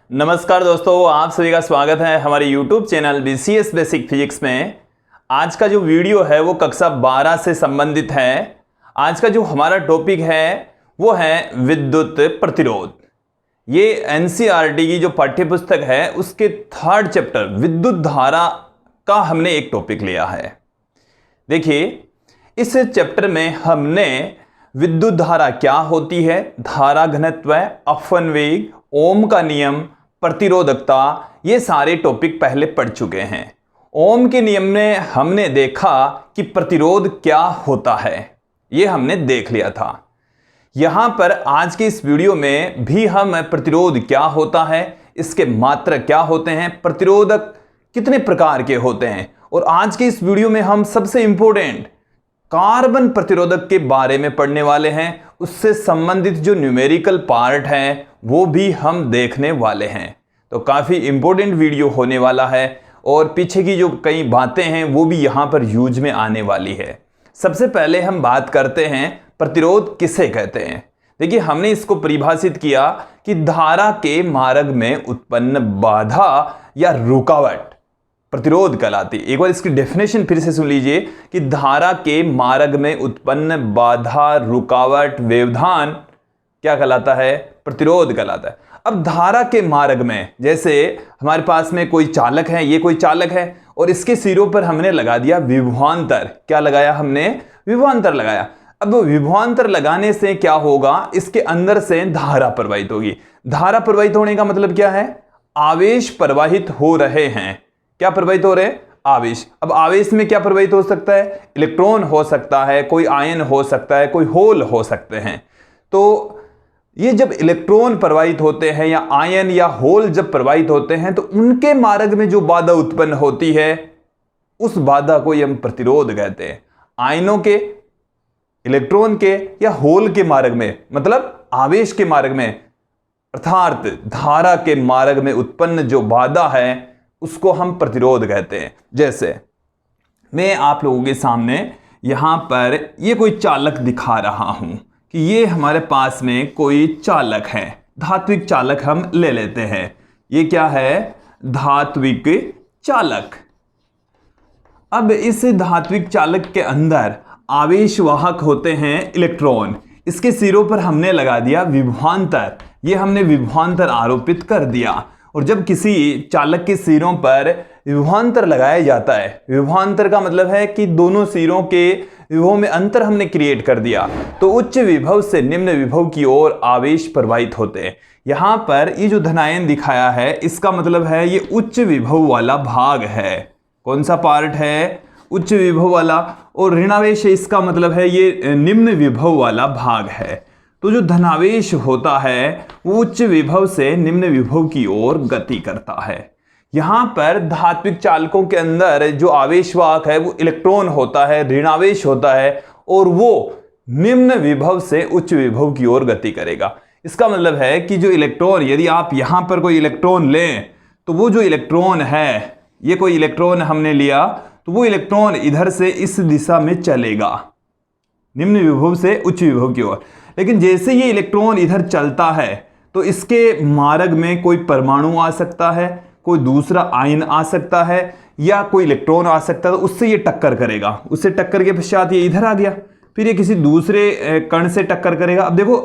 नमस्कार दोस्तों, आप सभी का स्वागत है हमारे YouTube channel BCS basic physics में। आज का जो वीडियो है वो कक्षा 12 से संबंधित है। आज का जो हमारा टॉपिक है वो है विद्युत प्रतिरोध। ये NCERT की जो पाठ्यपुस्तक है उसके 3rd चैप्टर विद्युत धारा का हमने एक टॉपिक लिया है। देखिए, इस चैप्टर में हमने विद्युत धारा क्या होती है, धारा घनत्व, अपवन वेग, ओम का नियम, प्रतिरोधकता, ये सारे टॉपिक पहले पढ़ चुके हैं। ओम के नियम में हमने देखा कि प्रतिरोध क्या होता है, ये हमने देख लिया था। यहां पर आज के इस वीडियो में भी हम प्रतिरोध क्या होता है, इसके मात्रक क्या होते हैं, प्रतिरोधक कितने प्रकार के होते हैं, और आज के इस वीडियो में हम सबसे इंपॉर्टेंट कार्बन प्रतिरोधक के बारे में पढ़ने वाले हैं। उससे संबंधित जो न्यूमेरिकल पार्ट है वो भी हम देखने वाले हैं। तो काफ़ी इंपॉर्टेंट वीडियो होने वाला है और पीछे की जो कई बातें हैं वो भी यहाँ पर यूज में आने वाली है। सबसे पहले हम बात करते हैं प्रतिरोध किसे कहते हैं। देखिए, हमने इसको परिभाषित किया कि धारा के मार्ग में उत्पन्न बाधा या रुकावट प्रतिरोध कहलाती है। एक बार इसकी डेफिनेशन फिर से सुन लीजिए कि धारा के मार्ग में उत्पन्न बाधा, रुकावट, व्यवधान क्या कहलाता है, प्रतिरोध कहलाता है। अब धारा के मार्ग में, जैसे हमारे पास में कोई चालक है, ये कोई चालक है और इसके सिरों पर हमने लगा दिया विभवांतर। क्या लगाया हमने? विभवांतर लगाया। अब विभवांतर लगाने से क्या होगा, इसके अंदर से धारा प्रवाहित होगी। धारा प्रवाहित होने का मतलब क्या है? आवेश प्रवाहित हो रहे हैं। क्या प्रवाहित हो रहे हैं? आवेश। अब आवेश में क्या प्रवाहित हो सकता है? इलेक्ट्रॉन हो सकता है, कोई आयन हो सकता है, कोई होल हो सकते हैं। तो ये जब इलेक्ट्रॉन प्रवाहित होते हैं या आयन या होल जब प्रवाहित होते हैं तो उनके मार्ग में जो बाधा उत्पन्न होती है उस बाधा को हम प्रतिरोध कहते हैं। आयनों के, इलेक्ट्रॉन के या होल के मार्ग में, मतलब आवेश के मार्ग में, अर्थात धारा के मार्ग में उत्पन्न जो बाधा है उसको हम प्रतिरोध कहते हैं। जैसे मैं आप लोगों के सामने यहां पर ये कोई चालक दिखा रहा हूं कि ये हमारे पास में कोई चालक है, धात्विक चालक हम ले लेते हैं। ये क्या है? धात्विक चालक। अब इस धात्विक चालक के अंदर आवेशवाहक होते हैं इलेक्ट्रॉन। इसके सिरों पर हमने लगा दिया विभवांतर। ये हमने विभवांतर आरोपित कर दिया। और जब किसी चालक के सिरों पर विभवांतर लगाया जाता है, विभवांतर का मतलब है कि दोनों सिरों के विभव में अंतर हमने क्रिएट कर दिया, तो उच्च विभव से निम्न विभव की ओर आवेश प्रवाहित होते हैं। यहां पर ये जो धनायन दिखाया है इसका मतलब है ये उच्च विभव वाला भाग है। कौन सा पार्ट है? उच्च विभव वाला। और ऋणावेश है, इसका मतलब है ये निम्न विभव वाला भाग है। तो जो धनावेश होता है वो उच्च विभव से निम्न विभव की ओर गति करता है। यहां पर धात्विक चालकों के अंदर जो आवेशवाहक है वो इलेक्ट्रॉन होता है, ऋणावेश होता है, और वो निम्न विभव से उच्च विभव की ओर गति करेगा। इसका मतलब है कि जो इलेक्ट्रॉन, यदि आप यहां पर कोई इलेक्ट्रॉन लें तो वो जो इलेक्ट्रॉन है, ये कोई इलेक्ट्रॉन हमने लिया, तो वो इलेक्ट्रॉन इधर से इस दिशा में चलेगा, निम्न विभव से उच्च विभव की ओर। लेकिन जैसे ये इलेक्ट्रॉन इधर चलता है तो इसके मार्ग में कोई परमाणु आ सकता है, कोई दूसरा आयन आ सकता है, या कोई इलेक्ट्रॉन आ सकता है, तो उससे ये टक्कर करेगा। उससे टक्कर के पश्चात ये इधर आ गया, फिर ये किसी दूसरे कण से टक्कर करेगा। अब देखो,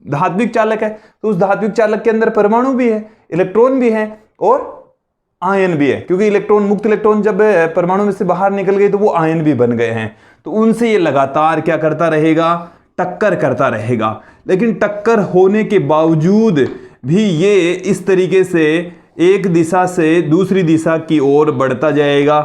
धात्विक चालक है तो उस धात्विक चालक के अंदर परमाणु भी है, इलेक्ट्रॉन भी है और आयन भी है, क्योंकि इलेक्ट्रॉन, मुक्त इलेक्ट्रॉन जब परमाणु में से बाहर निकल गए तो वो आयन भी बन गए हैं। तो उनसे ये लगातार क्या करता रहेगा? टक्कर करता रहेगा। लेकिन टक्कर होने के बावजूद भी ये इस तरीके से एक दिशा से दूसरी दिशा की ओर बढ़ता जाएगा।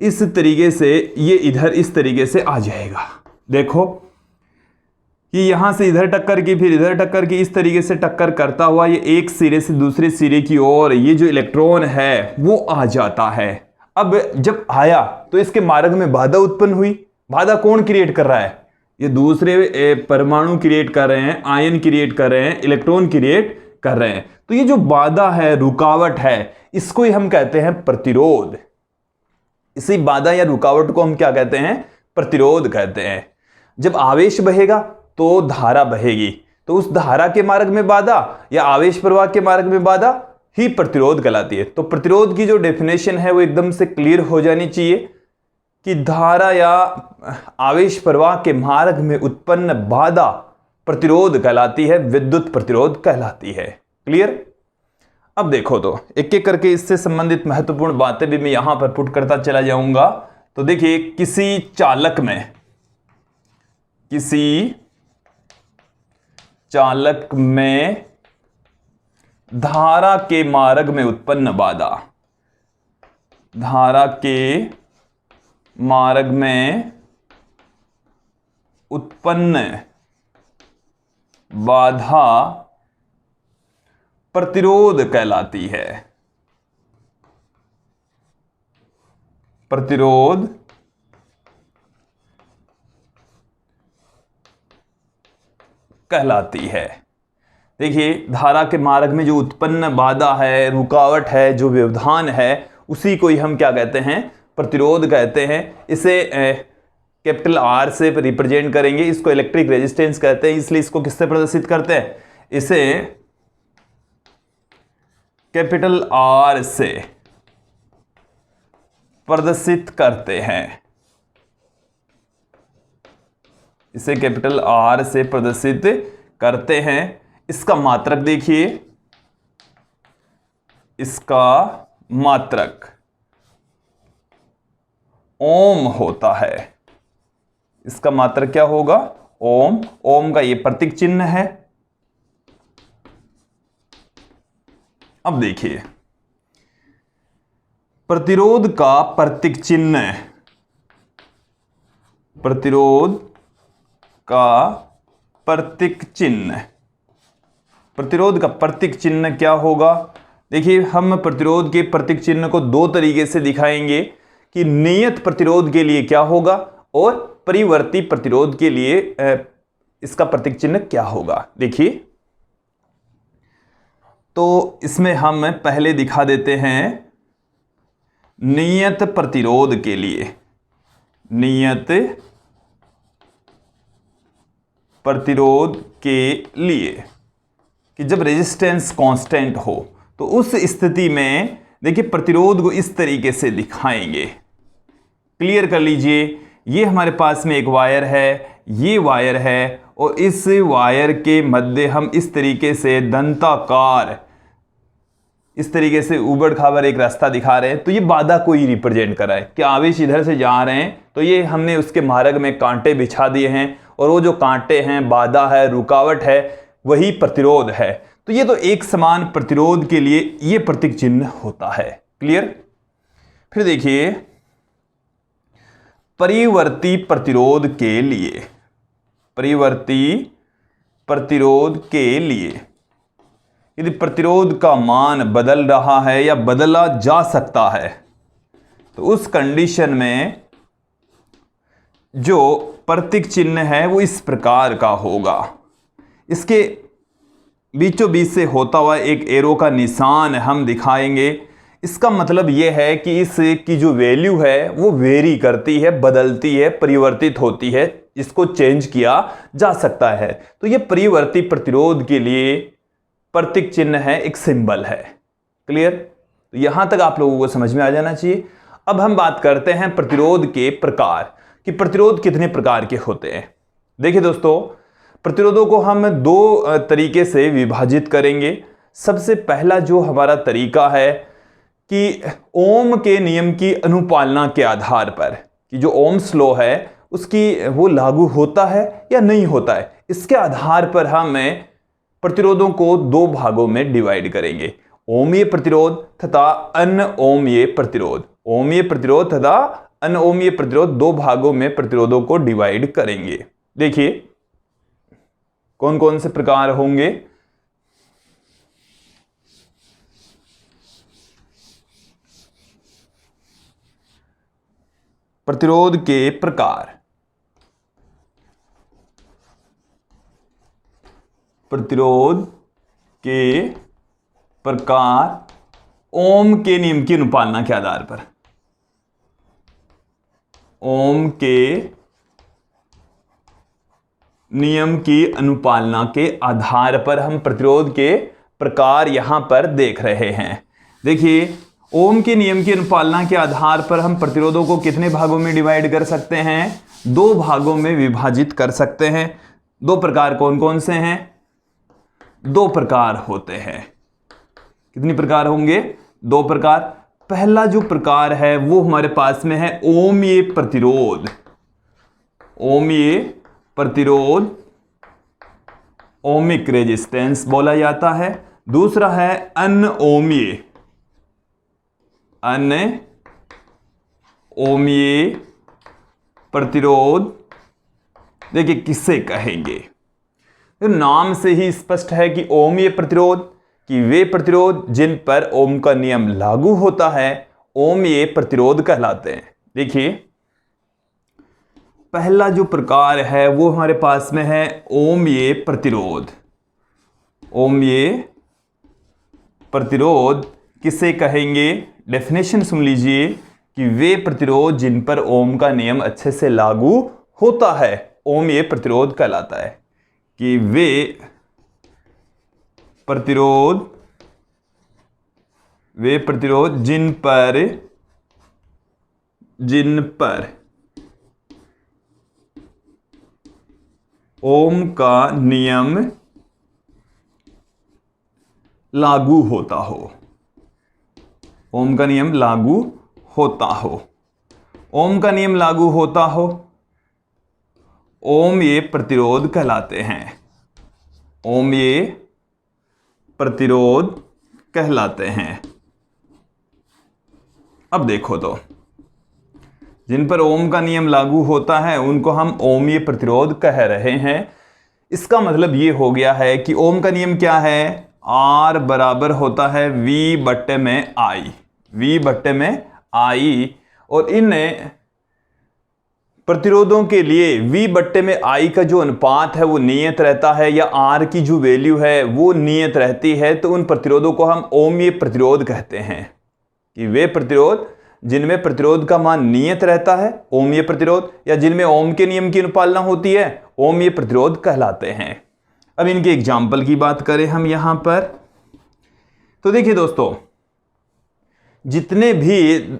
इस तरीके से ये इधर इस तरीके से आ जाएगा। देखो कि यहां से इधर टक्कर की, फिर इधर टक्कर की, इस तरीके से टक्कर करता हुआ ये एक सिरे से दूसरे सिरे की ओर ये जो इलेक्ट्रॉन है वो आ जाता है। अब जब आया तो इसके मार्ग में बाधा उत्पन्न हुई। बाधा कौन क्रिएट कर रहा है? ये दूसरे परमाणु क्रिएट कर रहे हैं, आयन क्रिएट कर रहे हैं, इलेक्ट्रॉन क्रिएट कर रहे हैं। तो ये जो बाधा है, रुकावट है, इसको ही हम कहते हैं प्रतिरोध। इसी बाधा या रुकावट को हम क्या कहते हैं? प्रतिरोध कहते हैं। जब आवेश बहेगा तो धारा बहेगी, तो उस धारा के मार्ग में बाधा या आवेश प्रवाह के मार्ग में बाधा ही प्रतिरोध कहलाती है। तो प्रतिरोध की जो डेफिनेशन है वो एकदम से क्लियर हो जानी चाहिए कि धारा या आवेश प्रवाह के मार्ग में उत्पन्न बाधा प्रतिरोध कहलाती है, विद्युत प्रतिरोध कहलाती है। क्लियर? अब देखो तो एक एक करके इससे संबंधित महत्वपूर्ण बातें भी मैं यहां पर पुट करता चला जाऊंगा। तो देखिए, किसी चालक में धारा के मार्ग में उत्पन्न बाधा, धारा के मार्ग में उत्पन्न बाधा प्रतिरोध कहलाती है। प्रतिरोध कहलाती है। देखिए, धारा के मार्ग में जो उत्पन्न बाधा है, रुकावट है, जो व्यवधान है, उसी को ही हम क्या कहते हैं? प्रतिरोध कहते हैं। इसे कैपिटल आर से रिप्रेजेंट करेंगे। इसको इलेक्ट्रिक रेजिस्टेंस कहते हैं, इसलिए इसको किससे प्रदर्शित करते हैं? इसे कैपिटल आर से प्रदर्शित करते हैं। इसे कैपिटल आर से प्रदर्शित करते हैं। इसका मात्रक देखिए, इसका मात्रक ओम होता है। इसका मात्रक क्या होगा? ओम। ओम का ये प्रतीक चिन्ह है। अब देखिए, प्रतिरोध का प्रतीक चिन्ह, प्रतिरोध का प्रतीक चिन्ह, प्रतिरोध का प्रतीक चिन्ह क्या होगा? देखिए, हम प्रतिरोध के प्रतीक चिन्ह को दो तरीके से दिखाएंगे कि नियत प्रतिरोध के लिए क्या होगा और परिवर्ती प्रतिरोध के लिए इसका प्रतीक चिन्ह क्या होगा। देखिए, तो इसमें हम पहले दिखा देते हैं नियत प्रतिरोध के लिए, नियत प्रतिरोध के लिए कि जब रेजिस्टेंस कांस्टेंट हो तो उस स्थिति में देखिए प्रतिरोध को इस तरीके से दिखाएंगे। क्लियर कर लीजिए, ये हमारे पास में एक वायर है, ये वायर है, और इस वायर के मध्य हम इस तरीके से दंताकार, इस तरीके से उबड़ खाबड़ एक रास्ता दिखा रहे हैं। तो ये बाधा को ही रिप्रेजेंट कर रहा है कि आवेश इधर से जा रहे हैं, तो ये हमने उसके मार्ग में कांटे बिछा दिए हैं, और वो जो कांटे हैं, बाधा है, रुकावट है, वही प्रतिरोध है। तो ये तो एक समान प्रतिरोध के लिए ये प्रतीक चिन्ह होता है। क्लियर? फिर देखिए, परिवर्ती प्रतिरोध के लिए, परिवर्ती प्रतिरोध के लिए यदि प्रतिरोध का मान बदल रहा है या बदला जा सकता है, तो उस कंडीशन में जो प्रतीक चिन्ह है वो इस प्रकार का होगा। इसके बीचों बीच से होता हुआ एक एरो का निशान हम दिखाएंगे। इसका मतलब यह है कि इसकी जो वैल्यू है वो वेरी करती है, बदलती है, परिवर्तित होती है, इसको चेंज किया जा सकता है। तो ये परिवर्ती प्रतिरोध के लिए प्रतीक चिन्ह है, एक सिंबल है। क्लियर? तो यहां तक आप लोगों को समझ में आ जाना चाहिए। अब हम बात करते हैं प्रतिरोध के प्रकार कि प्रतिरोध कितने प्रकार के होते हैं। देखिए दोस्तों, प्रतिरोधों को हम दो तरीके से विभाजित करेंगे। सबसे पहला जो हमारा तरीका है कि ओम के नियम की अनुपालना के आधार पर कि जो ओम्स लॉ है उसकी वो लागू होता है या नहीं होता है, इसके आधार पर हम प्रतिरोधों को दो भागों में डिवाइड करेंगे, ओमीय प्रतिरोध तथा अनओमीय प्रतिरोध। ओमीय प्रतिरोध तथा अनओमीय प्रतिरोध, दो भागों में प्रतिरोधों को डिवाइड करेंगे। देखिए कौन कौन से प्रकार होंगे। प्रतिरोध के प्रकार, प्रतिरोध के प्रकार ओम के नियम की अनुपालना के आधार पर, ओम के नियम की अनुपालना के आधार पर हम प्रतिरोध के प्रकार यहां पर देख रहे हैं। देखिए, ओम के नियम की अनुपालना के आधार पर हम प्रतिरोधों को कितने भागों में डिवाइड कर सकते हैं? 2 भागों में विभाजित कर सकते हैं। 2 प्रकार कौन कौन से हैं? 2 प्रकार होते हैं। कितनी प्रकार होंगे? 2 प्रकार। पहला जो प्रकार है वो हमारे पास में है ओमीय प्रतिरोध। ओमीय प्रतिरोध, ओमिक रेजिस्टेंस बोला जाता है। दूसरा है अनओमीय, अनओमीय प्रतिरोध। देखिए किससे कहेंगे, तो नाम से ही स्पष्ट है कि ओमीय प्रतिरोध, कि वे प्रतिरोध जिन पर ओम का नियम लागू होता है ओमीय प्रतिरोध कहलाते हैं। देखिए, पहला जो प्रकार है वो हमारे पास में है ओमीय प्रतिरोध। ओमीय प्रतिरोध किसे कहेंगे? डेफिनेशन सुन लीजिए कि वे प्रतिरोध जिन पर ओम का नियम अच्छे से लागू होता है ओमीय प्रतिरोध कहलाता है। कि वे प्रतिरोध जिन पर ओम का नियम लागू होता हो। ओम का नियम लागू होता हो। ओम का नियम लागू होता हो, ओमीय प्रतिरोध कहलाते हैं। ओमीय प्रतिरोध कहलाते हैं। अब देखो तो, जिन पर ओम का नियम लागू होता है उनको हम ओमीय प्रतिरोध कह रहे हैं। इसका मतलब ये हो गया है कि ओम का नियम क्या है? R बराबर होता है V बट्टे में I, V बट्टे में I। और इन प्रतिरोधों के लिए V बट्टे में I का जो अनुपात है वो नियत रहता है, या R की जो वैल्यू है वो नियत रहती है। तो उन प्रतिरोधों को हम ओमीय प्रतिरोध कहते हैं। कि वे प्रतिरोध जिनमें प्रतिरोध का मान नियत रहता है ओमीय प्रतिरोध, या जिनमें ओम के नियम की अनुपालना होती है ओमीय प्रतिरोध कहलाते हैं। अब इनके एग्जाम्पल की बात करें हम यहां पर, तो देखिए दोस्तों, जितने भी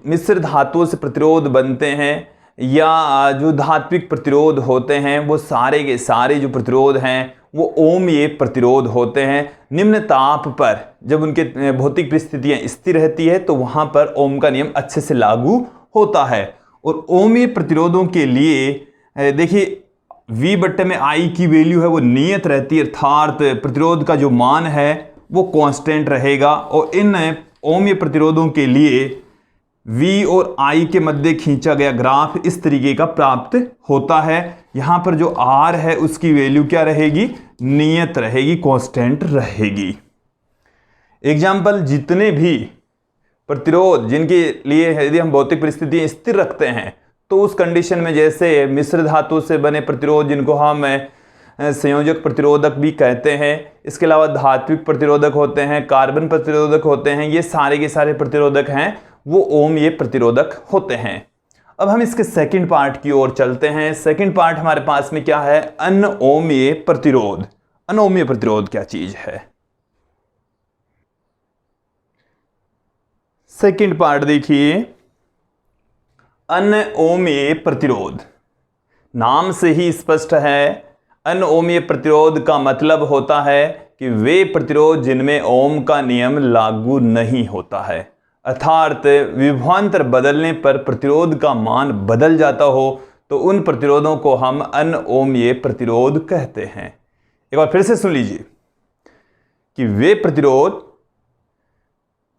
मिश्र धातुओं से प्रतिरोध बनते हैं या जो धात्विक प्रतिरोध होते हैं वो सारे के सारे जो प्रतिरोध हैं वो ओमीय प्रतिरोध होते हैं। निम्न ताप पर जब उनके भौतिक परिस्थितियां स्थिर रहती है तो वहां पर ओम का नियम अच्छे से लागू होता है। और ओमीय प्रतिरोधों के लिए देखिए, V बट्टे में I की वैल्यू है वो नियत रहती है, अर्थात प्रतिरोध का जो मान है वो कांस्टेंट रहेगा। और इन ओमीय प्रतिरोधों के लिए V और I के मध्य खींचा गया ग्राफ इस तरीके का प्राप्त होता है। यहां पर जो R है उसकी वैल्यू क्या रहेगी? नियत रहेगी, कांस्टेंट रहेगी। एग्जाम्पल, जितने भी प्रतिरोध जिनके लिए यदि हम भौतिक परिस्थितियां स्थिर रखते हैं तो उस कंडीशन में, जैसे मिश्र धातु से बने प्रतिरोध जिनको हम संयोजक प्रतिरोधक भी कहते हैं, इसके अलावा धात्विक प्रतिरोधक होते हैं, कार्बन प्रतिरोधक होते हैं, ये सारे के सारे प्रतिरोधक हैं वो ओमीय प्रतिरोधक होते हैं। अब हम इसके सेकंड पार्ट की ओर चलते हैं। सेकंड पार्ट हमारे पास में क्या है? अनओमीय प्रतिरोध। अनओमीय प्रतिरोध क्या चीज है? सेकंड पार्ट देखिए, अनओमीय प्रतिरोध। नाम से ही स्पष्ट है, अनओमीय प्रतिरोध का मतलब होता है कि वे प्रतिरोध जिनमें ओम का नियम लागू नहीं होता है, अर्थात विभवांतर बदलने पर प्रतिरोध का मान बदल जाता हो तो उन प्रतिरोधों को हम अनओमीय प्रतिरोध कहते हैं। एक बार फिर से सुन लीजिए कि वे प्रतिरोध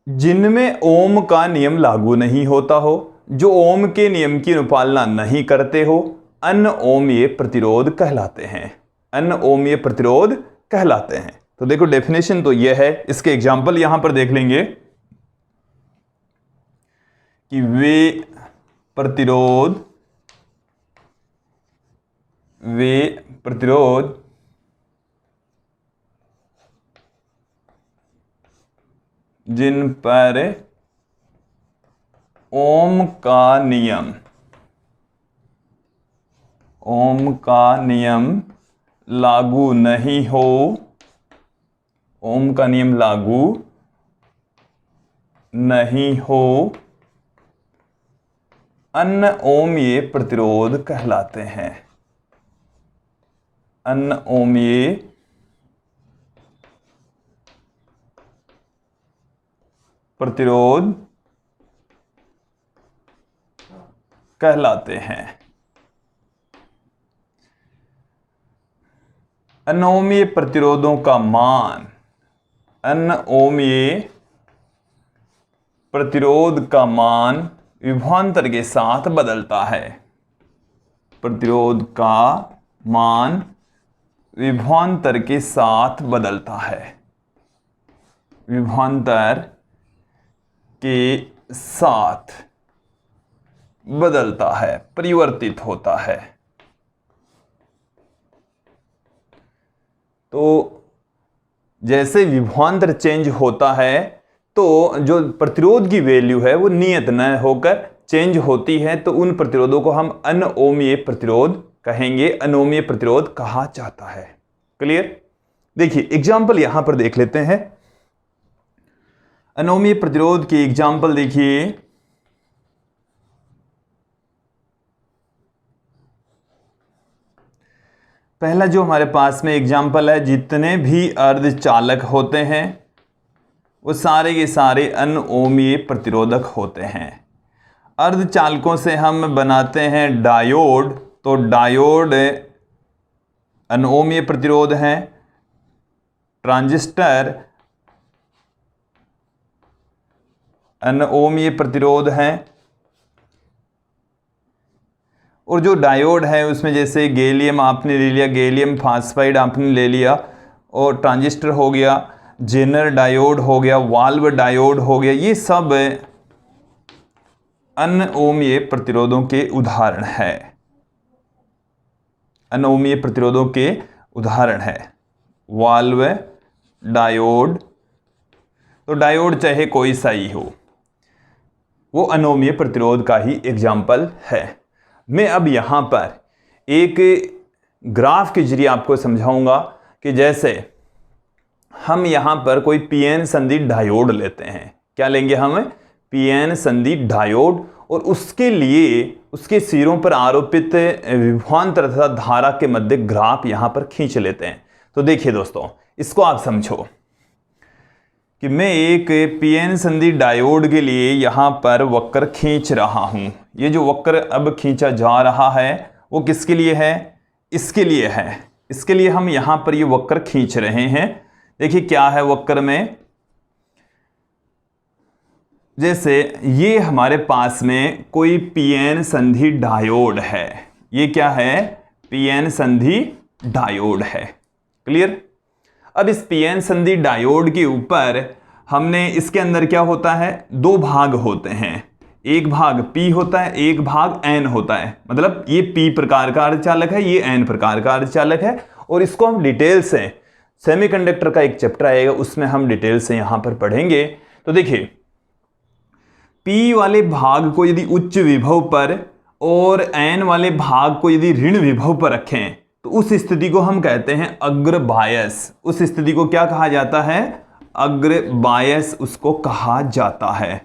जिनमें ओम का नियम लागू नहीं होता हो, जो ओम के नियम की अनुपालना नहीं करते हो, अनओमीय प्रतिरोध कहलाते हैं। अनओमीय प्रतिरोध कहलाते हैं। तो देखो डेफिनेशन तो यह है, इसके एग्जाम्पल यहां पर देख लेंगे कि वे प्रतिरोध जिन पर ओम का नियम लागू नहीं हो ओम का नियम लागू नहीं हो, अन्य ओम ये प्रतिरोध कहलाते हैं। अन्य ओम ये प्रतिरोध कहलाते हैं। अनोमीय प्रतिरोधों का मान, अनओमीय प्रतिरोध का मान विभवांतर के साथ बदलता है। प्रतिरोध का मान विभवांतर के साथ बदलता है। विभवांतर के साथ बदलता है, परिवर्तित होता है। तो जैसे विभवांतर चेंज होता है तो जो प्रतिरोध की वैल्यू है वो नियत न होकर चेंज होती है, तो उन प्रतिरोधों को हम अनओमीय प्रतिरोध कहेंगे, अनओमीय प्रतिरोध कहा जाता है। क्लियर? देखिए एग्जाम्पल यहां पर देख लेते हैं। अनओमीय प्रतिरोध की एग्जाम्पल देखिए। पहला जो हमारे पास में एग्जाम्पल है, जितने भी अर्धचालक होते हैं वो सारे के सारे अनओमीय प्रतिरोधक होते हैं। अर्धचालकों से हम बनाते हैं डायोड, तो डायोड अनओमीय प्रतिरोध है। ट्रांजिस्टर अनओमीय प्रतिरोध है। और जो डायोड है उसमें जैसे गैलियम आपने ले लिया, गैलियम फास्फाइड आपने ले लिया, और ट्रांजिस्टर हो गया, जेनर डायोड हो गया, वाल्व डायोड हो गया, ये सब अनओमीय प्रतिरोधों के उदाहरण है। अनओमीय प्रतिरोधों के उदाहरण है वाल्व, डायोड। तो डायोड चाहे कोई सा ही हो, वो अनओमीय प्रतिरोध का ही एग्जाम्पल है। मैं अब यहां पर एक ग्राफ के जरिए आपको समझाऊंगा कि जैसे हम यहां पर कोई पीएन संधि डायोड लेते हैं। क्या लेंगे हम? पीएन संधि डायोड, और उसके लिए उसके सिरों पर आरोपित विभवांतर तथा धारा के मध्य ग्राफ यहां पर खींच लेते हैं। तो देखिए दोस्तों, इसको आप समझो कि मैं एक पीएन संधि डायोड के लिए यहां पर वक्र खींच रहा हूं। ये जो वक्र अब खींचा जा रहा है वो किसके लिए है? इसके लिए है। इसके लिए हम यहां पर ये वक्र खींच रहे हैं। देखिए क्या है वक्र में, जैसे ये हमारे पास में कोई पीएन संधि डायोड है। ये क्या है? पीएन संधि डायोड है। क्लियर? अब इस पीएन संधि डायोड के ऊपर हमने, इसके अंदर क्या होता है? दो भाग होते हैं। एक भाग P होता है, एक भाग N होता है। मतलब ये P प्रकार का अर्धचालक है, ये N प्रकार का अर्धचालक है। और इसको हम डिटेल से, सेमीकंडक्टर का एक चैप्टर आएगा उसमें हम डिटेल से यहां पर पढ़ेंगे। तो देखिए P वाले भाग को यदि उच्च विभव पर और N वाले भाग को यदि ऋण विभव पर रखें तो उस स्थिति को हम कहते हैं अग्र बायस। उस स्थिति को क्या कहा जाता है? अग्र बायस उसको कहा जाता है।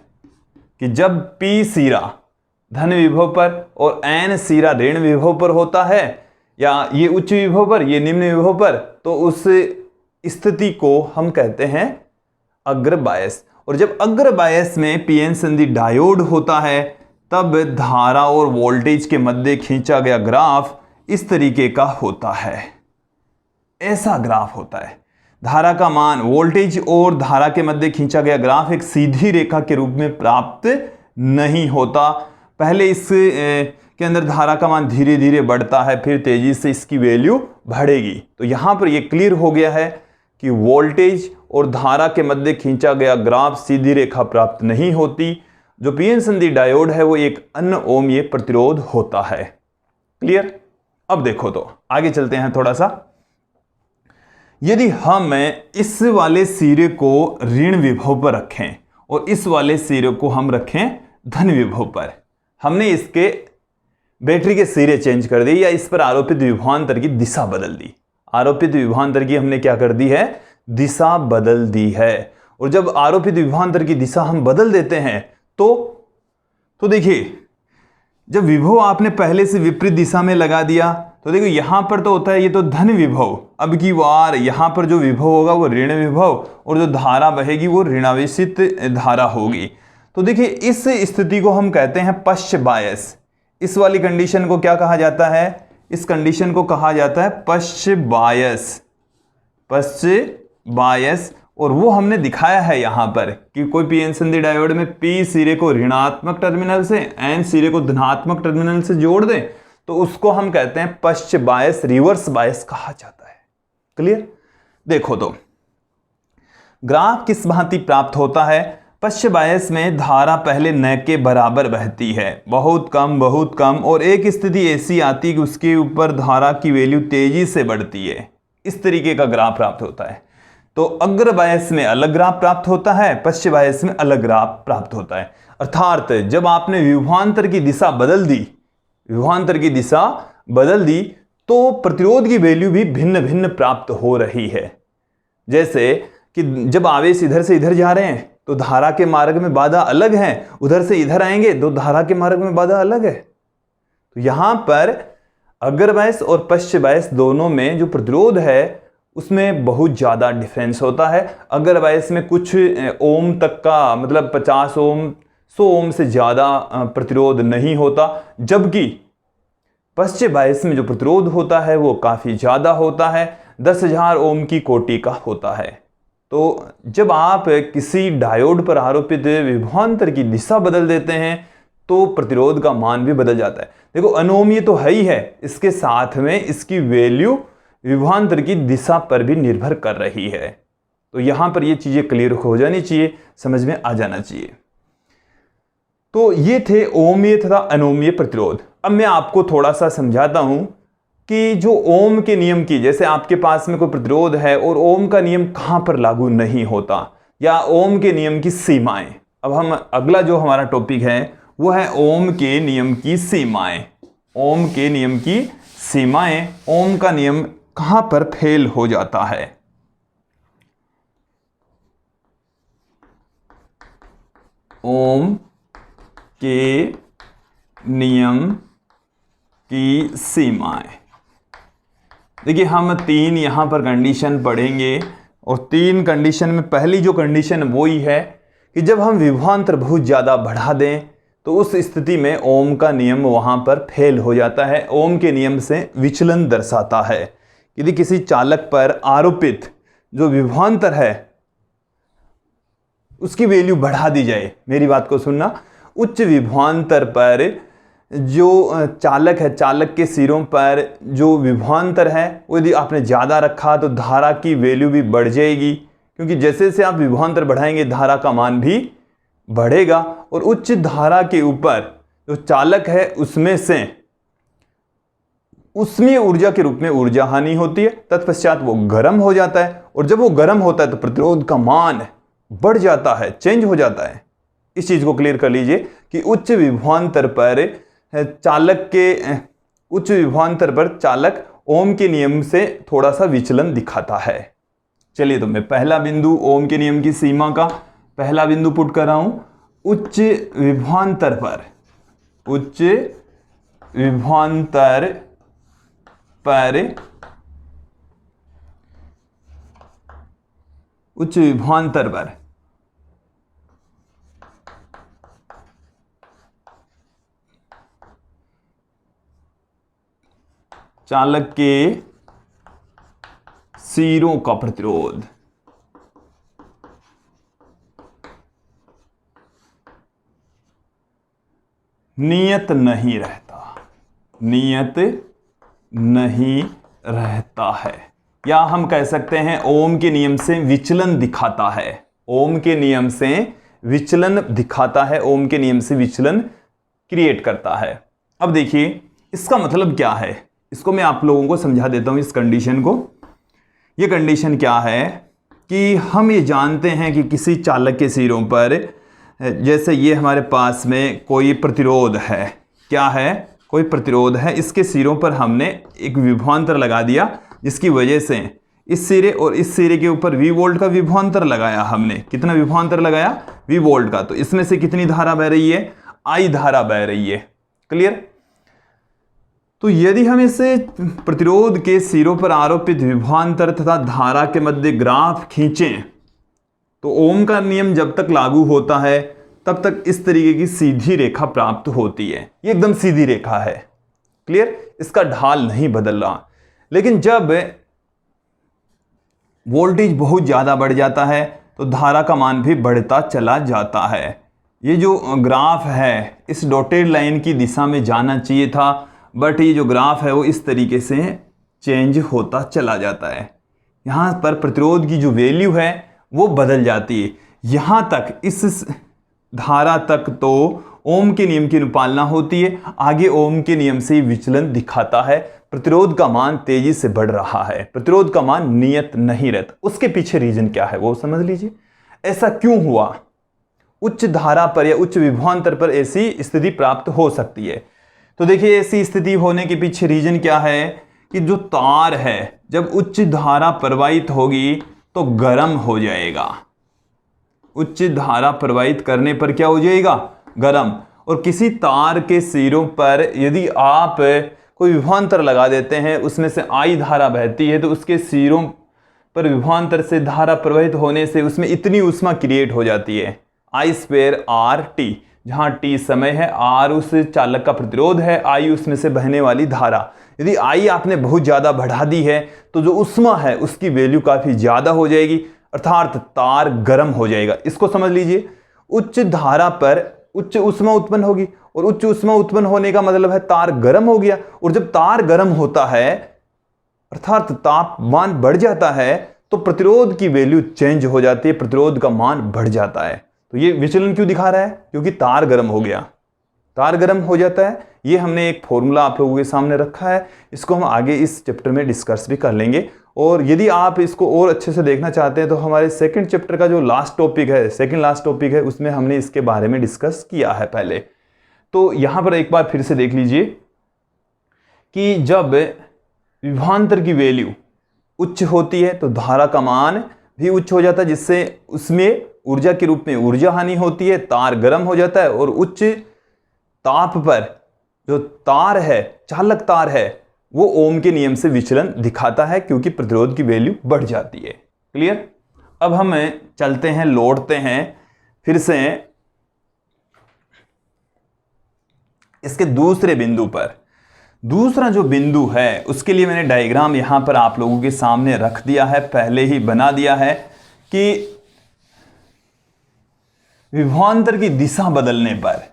कि जब P सिरा धन विभव पर और N सिरा ऋण विभव पर होता है, या ये उच्च विभव पर ये निम्न विभव पर, तो उस स्थिति को हम कहते हैं अग्र बायस। और जब अग्र बायस में पीएन संधि डायोड होता है तब धारा और वोल्टेज के मध्य खींचा गया ग्राफ इस तरीके का होता है। ऐसा ग्राफ होता है। धारा का मान, वोल्टेज और धारा के मध्य खींचा गया ग्राफ एक सीधी रेखा के रूप में प्राप्त नहीं होता। पहले इस के अंदर धारा का मान धीरे धीरे बढ़ता है, फिर तेजी से इसकी वैल्यू बढ़ेगी। तो यहां पर यह क्लियर हो गया है कि वोल्टेज और धारा के मध्य खींचा गया ग्राफ सीधी रेखा प्राप्त नहीं होती। जो पीएन संधि डायोड है वो एक अनओमीय प्रतिरोध होता है। क्लियर? अब देखो तो आगे चलते हैं थोड़ा सा। यदि हम इस वाले सिरे को ऋण विभव पर रखें और इस वाले सिरे को हम रखें धन विभव पर, हमने इसके बैटरी के सिरे चेंज कर दिए या इस पर आरोपित विभवांतर की दिशा बदल दी। आरोपित विभवांतर की हमने क्या कर दी है? दिशा बदल दी है। और जब आरोपित विभवांतर की दिशा हम बदल देते हैं तो देखिए, जब विभव आपने पहले से विपरीत दिशा में लगा दिया तो देखो यहां पर तो होता है ये तो धन विभव, अब की बार यहां पर जो विभव होगा वो ऋण विभव और जो धारा बहेगी वो ऋणावेशित धारा होगी। तो देखिए इस स्थिति को हम कहते हैं पश्च बायस। इस वाली कंडीशन को क्या कहा जाता है? इस कंडीशन को कहा जाता है पश्च बायस। पश्च बायस, और वो हमने दिखाया है यहां पर कि कोई पीएन संधि डायोड में पी सिरे को ऋणात्मक टर्मिनल से एन सिरे को धनात्मक टर्मिनल से जोड़ दें तो उसको हम कहते हैं पश्च बायस, रिवर्स बायस कहा जाता है। क्लियर? देखो तो ग्राफ किस भांति प्राप्त होता है? पश्च बायस में धारा पहले न के बराबर बहती है, बहुत कम, और एक स्थिति ऐसी आती है कि उसके ऊपर धारा की वैल्यू तेजी से बढ़ती है। इस तरीके का ग्राफ प्राप्त होता है। तो अग्र बायस में अलग ग्राफ प्राप्त होता है, पश्च बायस में अलग ग्राफ प्राप्त होता है। अर्थात जब आपने विभवांतर की दिशा बदल दी तो प्रतिरोध की वैल्यू भी भिन्न भिन्न प्राप्त हो रही है। जैसे कि जब आवेश इधर से इधर जा रहे हैं तो धारा के मार्ग में बाधा अलग है, उधर से इधर आएंगे तो धारा के मार्ग में बाधा अलग है। तो यहां पर अग्र बायस और पश्च बायस दोनों में जो प्रतिरोध है उसमें बहुत ज़्यादा डिफरेंस होता है। अग्र बायस में कुछ ओम तक का, मतलब 50 ओम 100 ओम से ज़्यादा प्रतिरोध नहीं होता, जबकि पश्च बायस में जो प्रतिरोध होता है वो काफ़ी ज़्यादा होता है, 10,000 ओम की कोटि का होता है। तो जब आप किसी डायोड पर आरोपित विभवांतर की दिशा बदल देते हैं तो प्रतिरोध का मान भी बदल जाता है। देखो अनोमीय तो है ही है, इसके साथ में इसकी वैल्यू विभवांतर की दिशा पर भी निर्भर कर रही है। तो यहां पर ये चीजें क्लियर हो जानी चाहिए, समझ में आ जाना चाहिए। तो ये थे ओमीय तथा अनोमीय प्रतिरोध। अब मैं आपको थोड़ा सा समझाता हूं कि जो ओम के नियम की, जैसे आपके पास में कोई प्रतिरोध है और ओम का नियम कहां पर लागू नहीं होता, या ओम के नियम की सीमाएं। अब हम अगला जो हमारा टॉपिक है वो है ओम के नियम की सीमाएं। ओम के नियम की सीमाएं, ओम का नियम कहां पर फेल हो जाता है। ओम के नियम की सीमाएं। देखिए हम 3 यहां पर कंडीशन पढ़ेंगे, और 3 कंडीशन में पहली जो कंडीशन वो ही है कि जब हम विभवांतर बहुत ज़्यादा बढ़ा दें तो उस स्थिति में ओम का नियम वहां पर फेल हो जाता है। ओम के नियम से विचलन दर्शाता है। यदि किसी चालक पर आरोपित जो विभवांतर है उसकी वैल्यू बढ़ा दी जाए, मेरी बात को सुनना, उच्च विभवांतर पर जो चालक है, चालक के सिरों पर जो विभवांतर है वो यदि आपने ज़्यादा रखा तो धारा की वैल्यू भी बढ़ जाएगी, क्योंकि जैसे जैसे आप विभवांतर बढ़ाएंगे धारा का मान भी बढ़ेगा। और उच्च धारा के ऊपर जो चालक है उसमें से उष्मीय ऊर्जा के रूप में ऊर्जा हानि होती है, तत्पश्चात वो गर्म हो जाता है, और जब वो गर्म होता है तो प्रतिरोध का मान बढ़ जाता है, चेंज हो जाता है। इस चीज को क्लियर कर लीजिए कि उच्च विभवांतर पर चालक ओम के नियम से थोड़ा सा विचलन दिखाता है। चलिए तो मैं पहला बिंदु ओम के नियम की सीमा का पहला बिंदु पुट कर रहा हूं। उच्च विभवांतर पर चालक के सिरों का प्रतिरोध नियत नहीं रहता है, या हम कह सकते हैं ओम के नियम से विचलन दिखाता है। ओम के नियम से विचलन दिखाता है, ओम के नियम से विचलन क्रिएट करता है। अब देखिए इसका मतलब क्या है, इसको मैं आप लोगों को समझा देता हूं। इस कंडीशन को, ये कंडीशन क्या है कि हम ये जानते हैं कि किसी चालक के सिरों पर, जैसे ये हमारे पास में कोई प्रतिरोध है, क्या है, कोई प्रतिरोध है, इसके सिरों पर हमने एक विभवांतर लगा दिया जिसकी वजह से इस सिरे और इस सिरे के ऊपर V वोल्ट का विभवांतर लगाया हमने। कितना विभवांतर लगाया? V वोल्ट का। तो इसमें से कितनी धारा बह रही है? I धारा बह रही है। क्लियर? तो यदि हम इसे प्रतिरोध के सिरों पर आरोपित विभवांतर तथा धारा के मध्य ग्राफ खींचें तो ओम का नियम जब तक लागू होता है तब तक इस तरीके की सीधी रेखा प्राप्त होती है। ये एकदम सीधी रेखा है। क्लियर? इसका ढाल नहीं बदल रहा। लेकिन जब वोल्टेज बहुत ज्यादा बढ़ जाता है तो धारा का मान भी बढ़ता चला जाता है। ये जो ग्राफ है इस डॉटेड लाइन की दिशा में जाना चाहिए था, बट ये जो ग्राफ है वो इस तरीके से चेंज होता चला जाता है। यहाँ पर प्रतिरोध की जो वैल्यू है वो बदल जाती है। यहाँ तक इस धारा तक तो ओम के नियम की अनुपालना होती है, आगे ओम के नियम से विचलन दिखाता है। प्रतिरोध का मान तेजी से बढ़ रहा है, प्रतिरोध का मान नियत नहीं रहता। उसके पीछे रीजन क्या है वो समझ लीजिए। ऐसा क्यों हुआ? उच्च धारा पर या उच्च विभवांतर पर ऐसी स्थिति प्राप्त हो सकती है। तो देखिए ऐसी स्थिति होने के पीछे रीजन क्या है कि जो तार है जब उच्च धारा प्रवाहित होगी तो गर्म हो जाएगा। उच्च धारा प्रवाहित करने पर क्या हो जाएगा? गर्म। और किसी तार के सिरों पर यदि आप कोई विभवांतर लगा देते हैं, उसमें से I धारा बहती है, तो उसके सिरों पर विभवांतर से धारा प्रवाहित होने से उसमें इतनी ऊष्मा क्रिएट हो जाती है I²RT, जहां T समय है, R उस चालक का प्रतिरोध है, I उसमें से बहने वाली धारा। यदि I आपने बहुत ज्यादा बढ़ा दी है तो जो ऊष्मा है उसकी वैल्यू काफी ज्यादा हो जाएगी, अर्थात तार गर्म हो जाएगा। इसको समझ लीजिए। उच्च धारा पर उच्च ऊष्मा उत्पन्न होगी और उच्च ऊष्मा उत्पन्न होने का मतलब है तार गर्म हो गया। और जब तार गर्म होता है अर्थात तापमान बढ़ जाता है तो प्रतिरोध की वैल्यू चेंज हो जाती है, प्रतिरोध का मान बढ़ जाता है। तो ये विचलन क्यों दिखा रहा है? क्योंकि तार गर्म हो गया, तार गर्म हो जाता है। ये हमने एक फॉर्मूला आप लोगों के सामने रखा है, इसको हम आगे इस चैप्टर में डिस्कस भी कर लेंगे। और यदि आप इसको और अच्छे से देखना चाहते हैं तो हमारे सेकंड चैप्टर का जो लास्ट टॉपिक है, सेकंड लास्ट टॉपिक है, उसमें हमने इसके बारे में डिस्कस किया है पहले। तो यहां पर एक बार फिर से देख लीजिए कि जब विभवांतर की वैल्यू उच्च होती है तो धारा का मान भी उच्च हो जाता है, जिससे उसमें ऊर्जा के रूप में ऊर्जा हानि होती है, तार गर्म हो जाता है और उच्च ताप पर जो तार है, चालक तार है, वो ओम के नियम से विचलन दिखाता है क्योंकि प्रतिरोध की वैल्यू बढ़ जाती है। क्लियर? अब हम चलते हैं, लौटते हैं फिर से इसके दूसरे बिंदु पर। दूसरा जो बिंदु है उसके लिए मैंने डायग्राम यहां पर आप लोगों के सामने रख दिया है, पहले ही बना दिया है कि विभवांतर की दिशा बदलने पर,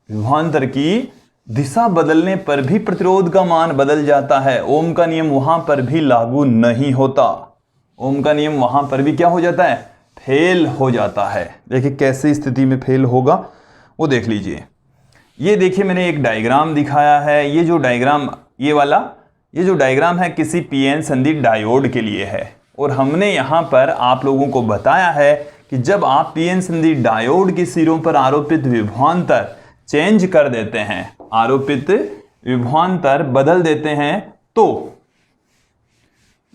विभवांतर की दिशा बदलने पर भी प्रतिरोध का मान बदल जाता है। ओम का नियम वहां पर भी लागू नहीं होता, ओम का नियम वहां पर भी क्या हो जाता है? फेल हो जाता है। देखिए कैसे स्थिति में फेल होगा वो देख लीजिए। ये देखिए मैंने एक डायग्राम दिखाया है, ये जो डायग्राम ये वाला, ये जो डायग्राम है किसी पीएन संदीप डायोड के लिए है। और हमने यहां पर आप लोगों को बताया है कि जब आप पीएन संदीप डायोड के सिरों पर आरोपित विभवांतर चेंज कर देते हैं, आरोपित विभवांतर बदल देते हैं, तो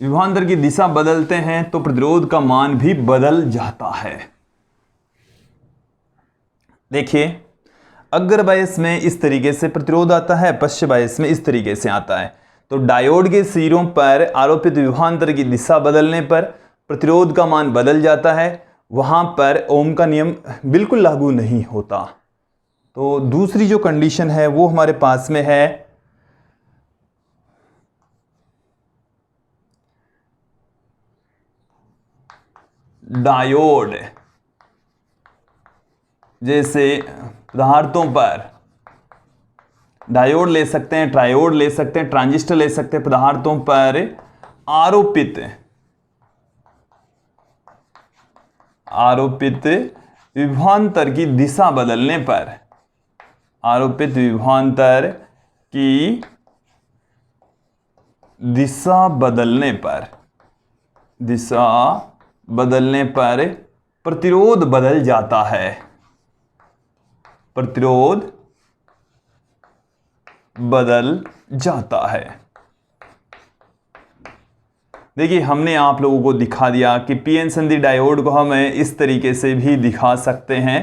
विभवांतर की दिशा बदलते हैं तो प्रतिरोध का मान भी बदल जाता है। देखिए अग्र बायस में इस तरीके से प्रतिरोध आता है, पश्च बायस में इस तरीके से आता है। तो डायोड के सिरों पर आरोपित विभवांतर की दिशा बदलने पर प्रतिरोध का मान बदल जाता है, वहां पर ओम का नियम बिल्कुल लागू नहीं होता। तो दूसरी जो कंडीशन है वो हमारे पास में है डायोड जैसे पदार्थों पर, डायोड ले सकते हैं, ट्रायोड ले सकते हैं, ट्रांजिस्टर ले सकते हैं, पदार्थों पर आरोपित विभवांतर की दिशा बदलने पर, आरोपित विभवांतर की दिशा बदलने पर प्रतिरोध बदल जाता है, प्रतिरोध बदल जाता है। देखिए हमने आप लोगों को दिखा दिया कि पीएन संधि डायोड को हम इस तरीके से भी दिखा सकते हैं।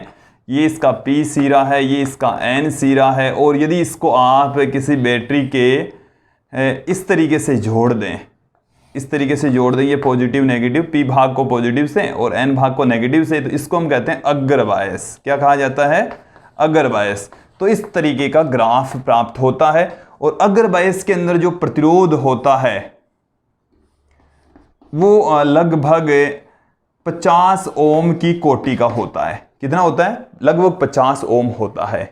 ये इसका P सिरा है, ये इसका N सिरा है, और यदि इसको आप किसी बैटरी के इस तरीके से जोड़ दें, इस तरीके से जोड़ दें, ये पॉजिटिव नेगेटिव, P भाग को पॉजिटिव से और N भाग को नेगेटिव से, तो इसको हम कहते हैं अग्र बायस। क्या कहा जाता है? अग्र बायस। तो इस तरीके का ग्राफ प्राप्त होता है। और अग्र बायस के अंदर जो प्रतिरोध होता है वो लगभग 50 ओम की कोटि का होता है। कितना होता है? लगभग 50 ओम होता है।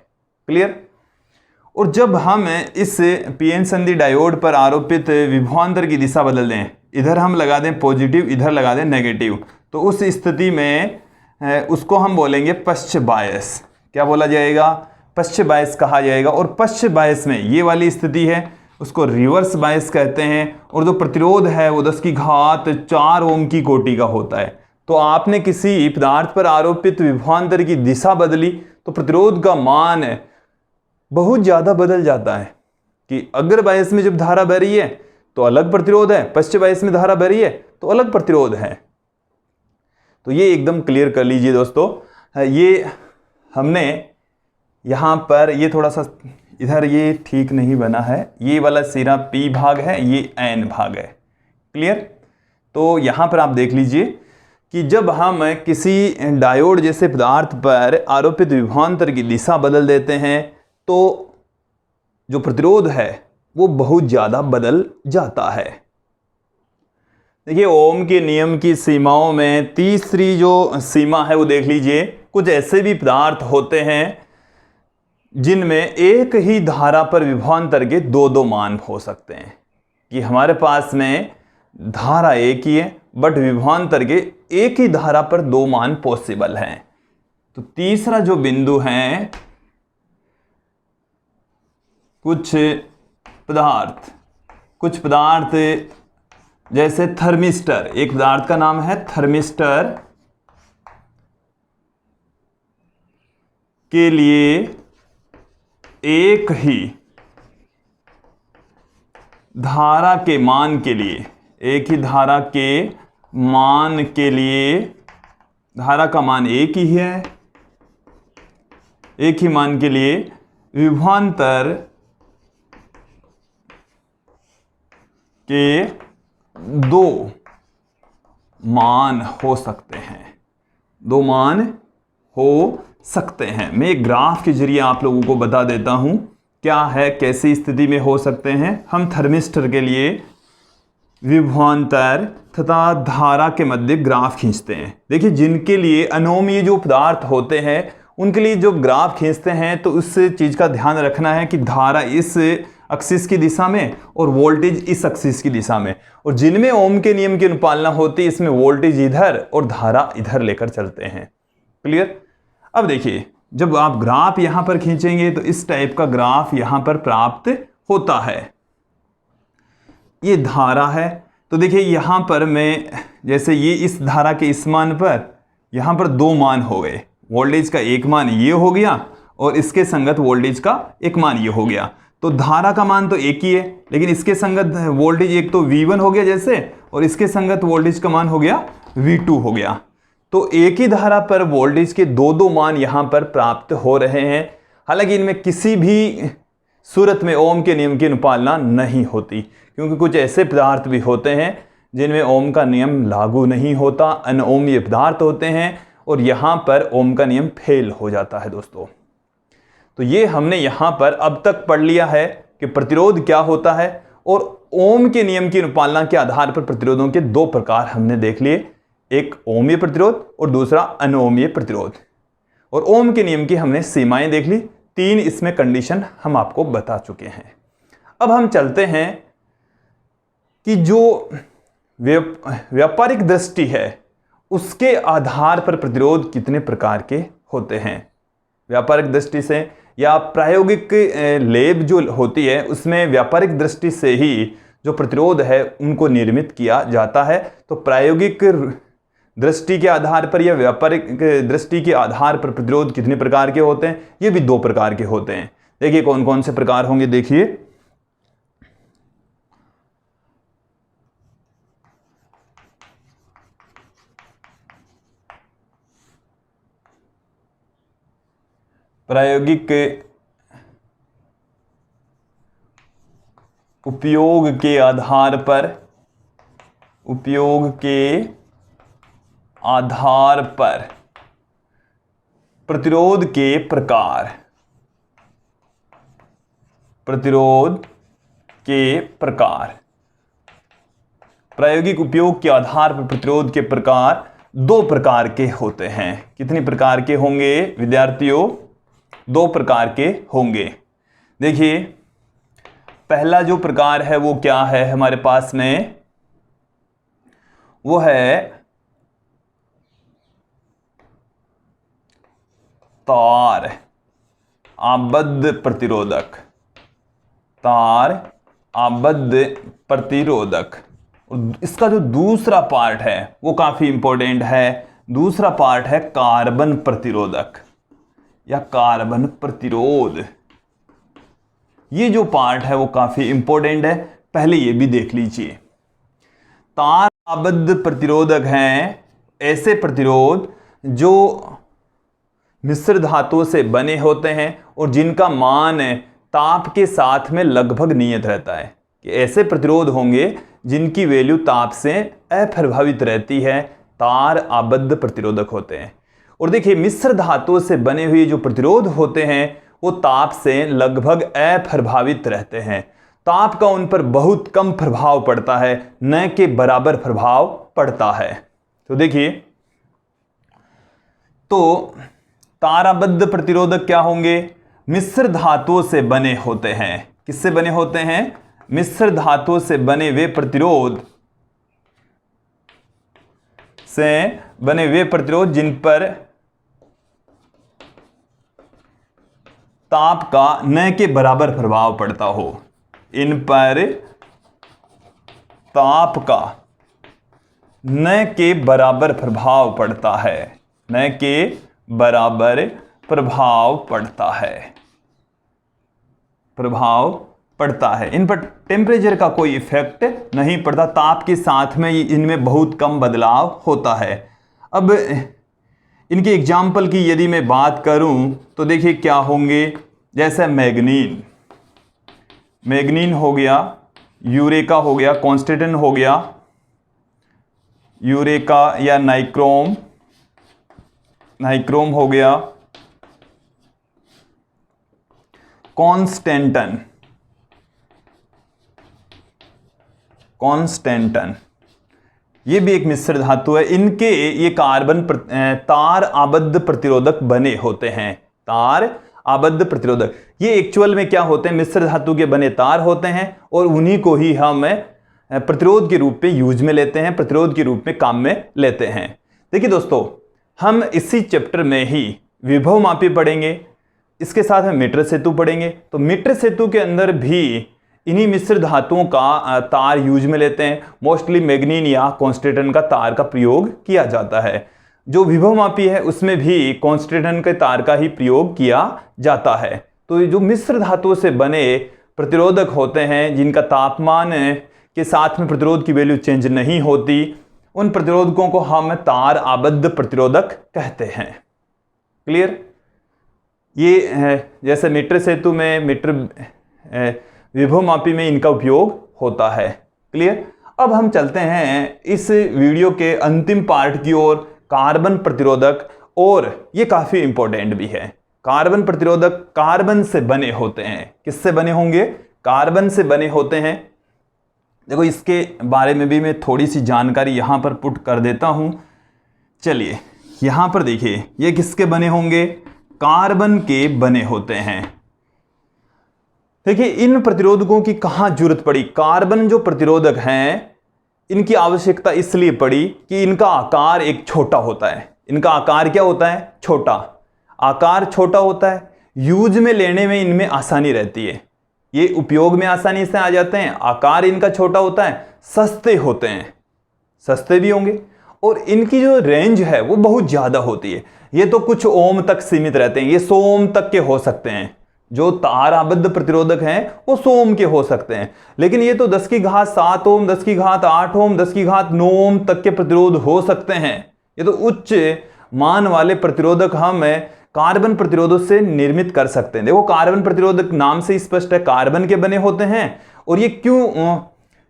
क्लियर? और जब हम इस पीएन संधि डायोड पर आरोपित विभवांतर की दिशा बदल दें, इधर हम लगा दें पॉजिटिव, इधर लगा दें नेगेटिव, तो उस स्थिति में उसको हम बोलेंगे पश्च बायस। क्या बोला जाएगा? पश्च बायस कहा जाएगा। और पश्च बायस में ये वाली स्थिति है, उसको रिवर्स बायस कहते हैं। और जो प्रतिरोध है वो 10 की घात 4 ओम की कोटि का होता है। तो आपने किसी पदार्थ पर आरोपित विभवांतर की दिशा बदली तो प्रतिरोध का मान बहुत ज़्यादा बदल जाता है। कि अग्र बायस में जब धारा बह रही है तो अलग प्रतिरोध है, पश्च बायस में धारा बह रही है तो अलग प्रतिरोध है। तो ये एकदम क्लियर कर लीजिए दोस्तों। ये हमने यहाँ पर ये थोड़ा सा इधर ये ठीक नहीं बना है, ये वाला सिरा P भाग है, ये N भाग है। क्लियर? तो यहाँ पर आप देख लीजिए कि जब हम किसी डायोड जैसे पदार्थ पर आरोपित विभवांतर की दिशा बदल देते हैं तो जो प्रतिरोध है वो बहुत ज़्यादा बदल जाता है। देखिए ओम के नियम की सीमाओं में तीसरी जो सीमा है वो देख लीजिए। कुछ ऐसे भी पदार्थ होते हैं जिनमें एक ही धारा पर विभवांतर के दो दो मान हो सकते हैं। कि हमारे पास में धारा एक ही है बट विभवांतर के एक ही धारा पर दो मान पॉसिबल हैं। तो तीसरा जो बिंदु है, कुछ पदार्थ जैसे थर्मिस्टर, एक पदार्थ का नाम है थर्मिस्टर, के लिए एक ही धारा के मान के लिए, एक ही धारा के मान के लिए, धारा का मान एक ही है, एक ही मान के लिए विभवांतर के दो मान हो सकते हैं, दो मान हो सकते हैं। मैं एक ग्राफ के जरिए आप लोगों को बता देता हूं क्या है, कैसी स्थिति में हो सकते हैं। हम थर्मिस्टर के लिए विभवांतर तथा धारा के मध्य ग्राफ खींचते हैं। देखिए जिनके लिए अनोमीय जो पदार्थ होते हैं उनके लिए जो ग्राफ खींचते हैं तो उस चीज़ का ध्यान रखना है कि धारा इस एक्सिस की दिशा में और वोल्टेज इस एक्सिस की दिशा में। और जिनमें ओम के नियम की अनुपालना होती है इसमें वोल्टेज इधर और धारा इधर लेकर चलते हैं। क्लियर? अब देखिए जब आप ग्राफ यहां पर खींचेंगे तो इस टाइप का ग्राफ यहां पर प्राप्त होता है। ये धारा है तो देखिए यहां पर मैं जैसे ये इस धारा के इस मान पर यहां पर दो मान हो गए, वोल्टेज का एक मान ये हो गया और इसके संगत वोल्टेज का एक मान ये हो गया। तो धारा का मान तो एक ही है लेकिन इसके संगत वोल्टेज एक तो V1 हो गया जैसे, और इसके संगत वोल्टेज का मान हो गया V2 हो गया। तो एक ही धारा पर वोल्टेज के दो दो मान यहां पर प्राप्त हो रहे हैं। हालांकि इनमें किसी भी सूरत में ओम के नियम की अनुपालना नहीं होती, क्योंकि कुछ ऐसे पदार्थ भी होते हैं जिनमें ओम का नियम लागू नहीं होता, अनओमीय पदार्थ होते हैं और यहां पर ओम का नियम फेल हो जाता है दोस्तों। तो ये हमने यहां पर अब तक पढ़ लिया है कि प्रतिरोध क्या होता है और ओम के नियम की अनुपालना के आधार पर प्रतिरोधों के दो प्रकार हमने देख लिए, एक ओमीय प्रतिरोध और दूसरा अनओमीय प्रतिरोध। और ओम के नियम की हमने सीमाएं देख ली, तीन इसमें कंडीशन हम आपको बता चुके हैं। अब हम चलते हैं कि जो व्यापारिक दृष्टि है उसके आधार पर प्रतिरोध कितने प्रकार के होते हैं। व्यापारिक दृष्टि से या प्रायोगिक लेब जो होती है उसमें व्यापारिक दृष्टि से ही जो प्रतिरोध है उनको निर्मित किया जाता है। तो प्रायोगिक दृष्टि के आधार पर या व्यापारिक दृष्टि के आधार पर प्रतिरोध कितने प्रकार के होते हैं, ये भी दो प्रकार के होते हैं। देखिए कौन कौन से प्रकार होंगे, देखिए प्रायोगिक उपयोग के आधार पर प्रतिरोध के प्रकार प्रायोगिक उपयोग के आधार पर प्रतिरोध के प्रकार 2 प्रकार के होते हैं। कितने प्रकार के होंगे विद्यार्थियों? 2 प्रकार के होंगे। देखिए पहला जो प्रकार है वो क्या है हमारे पास में, वो है तार आबद्ध प्रतिरोधक। इसका जो दूसरा पार्ट है वो काफी इंपॉर्टेंट है। दूसरा पार्ट है कार्बन प्रतिरोधक या कार्बन प्रतिरोध। ये जो पार्ट है वो काफी इंपॉर्टेंट है, पहले ये भी देख लीजिए। तार आबद्ध प्रतिरोधक हैं ऐसे प्रतिरोध जो मिश्र धातुओं से बने होते हैं और जिनका मान ताप के साथ में लगभग नियत रहता है। कि ऐसे प्रतिरोध होंगे जिनकी वैल्यू ताप से अप्रभावित रहती है, तार आबद्ध प्रतिरोधक होते हैं। और देखिए मिश्र धातुओं से बने हुए जो प्रतिरोध होते हैं वो ताप से लगभग अप्रभावित रहते हैं। ताप का उन पर बहुत कम प्रभाव पड़ता है, न के बराबर प्रभाव पड़ता है। तो देखिए तो ताराबद्ध प्रतिरोधक क्या होंगे? मिश्र धातुओं से बने होते हैं। किससे बने होते हैं? मिश्र धातुओं से बने वे प्रतिरोध जिन पर ताप का न के बराबर प्रभाव पड़ता हो। इन पर ताप का न के बराबर प्रभाव पड़ता है, न के बराबर प्रभाव पड़ता है। इन पर टेम्परेचर का कोई इफेक्ट नहीं पड़ता, ताप के साथ में इनमें बहुत कम बदलाव होता है। अब इनके एग्जाम्पल की यदि मैं बात करूं तो देखिए क्या होंगे, जैसे मैग्नीन हो गया, यूरेका हो गया, कॉन्स्टेंटन हो गया, यूरेका या नाइक्रोम हो गया, कॉन्स्टेंटन ये भी एक मिश्र धातु है। इनके ये कार्बन तार आबद्ध प्रतिरोधक बने होते हैं। तार आबद्ध प्रतिरोधक ये एक्चुअल में क्या होते हैं? मिश्र धातु के बने तार होते हैं और उन्हीं को ही हम प्रतिरोध के रूप में यूज में लेते हैं, प्रतिरोध के रूप में काम में लेते हैं। देखिए दोस्तों, हम इसी चैप्टर में ही विभव मापी पढ़ेंगे, इसके साथ में मीटर सेतु पढ़ेंगे। तो मीटर सेतु के अंदर भी इन्हीं मिश्र धातुओं का तार यूज में लेते हैं। मोस्टली मैग्नीन या कॉन्स्टेंटन का तार का प्रयोग किया जाता है। जो विभव मापी है उसमें भी कॉन्स्टेंटन के तार का ही प्रयोग किया जाता है। तो ये जो मिश्र धातुओं से बने प्रतिरोधक होते हैं जिनका तापमान के साथ में प्रतिरोध की वैल्यू चेंज नहीं होती, उन प्रतिरोधकों को हम तार आबद्ध प्रतिरोधक कहते हैं। क्लियर? ये जैसे मीटर सेतु में, मीटर विभव मापी में इनका उपयोग होता है। क्लियर? अब हम चलते हैं इस वीडियो के अंतिम पार्ट की ओर, कार्बन प्रतिरोधक। और ये काफी इंपॉर्टेंट भी है। कार्बन प्रतिरोधक कार्बन से बने होते हैं। किससे बने होंगे? कार्बन से बने होते हैं। देखो इसके बारे में भी मैं थोड़ी सी जानकारी यहां पर पुट कर देता हूं। चलिए यहां पर देखिए, ये किसके बने होंगे? कार्बन के बने होते हैं। देखिए इन प्रतिरोधकों की कहां जरूरत पड़ी? कार्बन जो प्रतिरोधक हैं इनकी आवश्यकता इसलिए पड़ी कि इनका आकार एक छोटा होता है। इनका आकार क्या होता है? छोटा। आकार छोटा होता है, यूज में लेने में इनमें आसानी रहती है, ये उपयोग में आसानी से आ जाते हैं। आकार इनका छोटा होता है, सस्ते होते हैं, सस्ते भी होंगे, और इनकी जो रेंज है वो बहुत ज्यादा होती है। ये तो कुछ ओम तक सीमित रहते हैं, ये 100 ओम तक के हो सकते हैं। जो तार आबद्ध प्रतिरोधक हैं वो 100 ओम के हो सकते हैं, लेकिन ये तो 10 की घात 7 ओम, 10 की घात 8 ओम, 10 की घात 9 ओम तक के प्रतिरोध हो सकते हैं। ये तो उच्च मान वाले प्रतिरोधक हम कार्बन प्रतिरोधों से निर्मित कर सकते हैं। देखो कार्बन प्रतिरोधक नाम से स्पष्ट है, कार्बन के बने होते हैं। और ये क्यों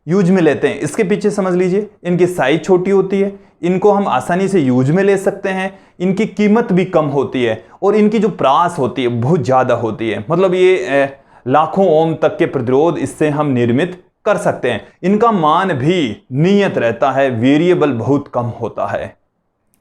यूज में लेते हैं इसके पीछे समझ लीजिए। इनकी साइज छोटी होती है, इनको हम आसानी से यूज में ले सकते हैं, इनकी कीमत भी कम होती है और इनकी जो प्रास होती है बहुत ज़्यादा होती है। मतलब ये लाखों ओम तक के प्रतिरोध इससे हम निर्मित कर सकते हैं। इनका मान भी नियत रहता है, वेरिएबल बहुत कम होता है।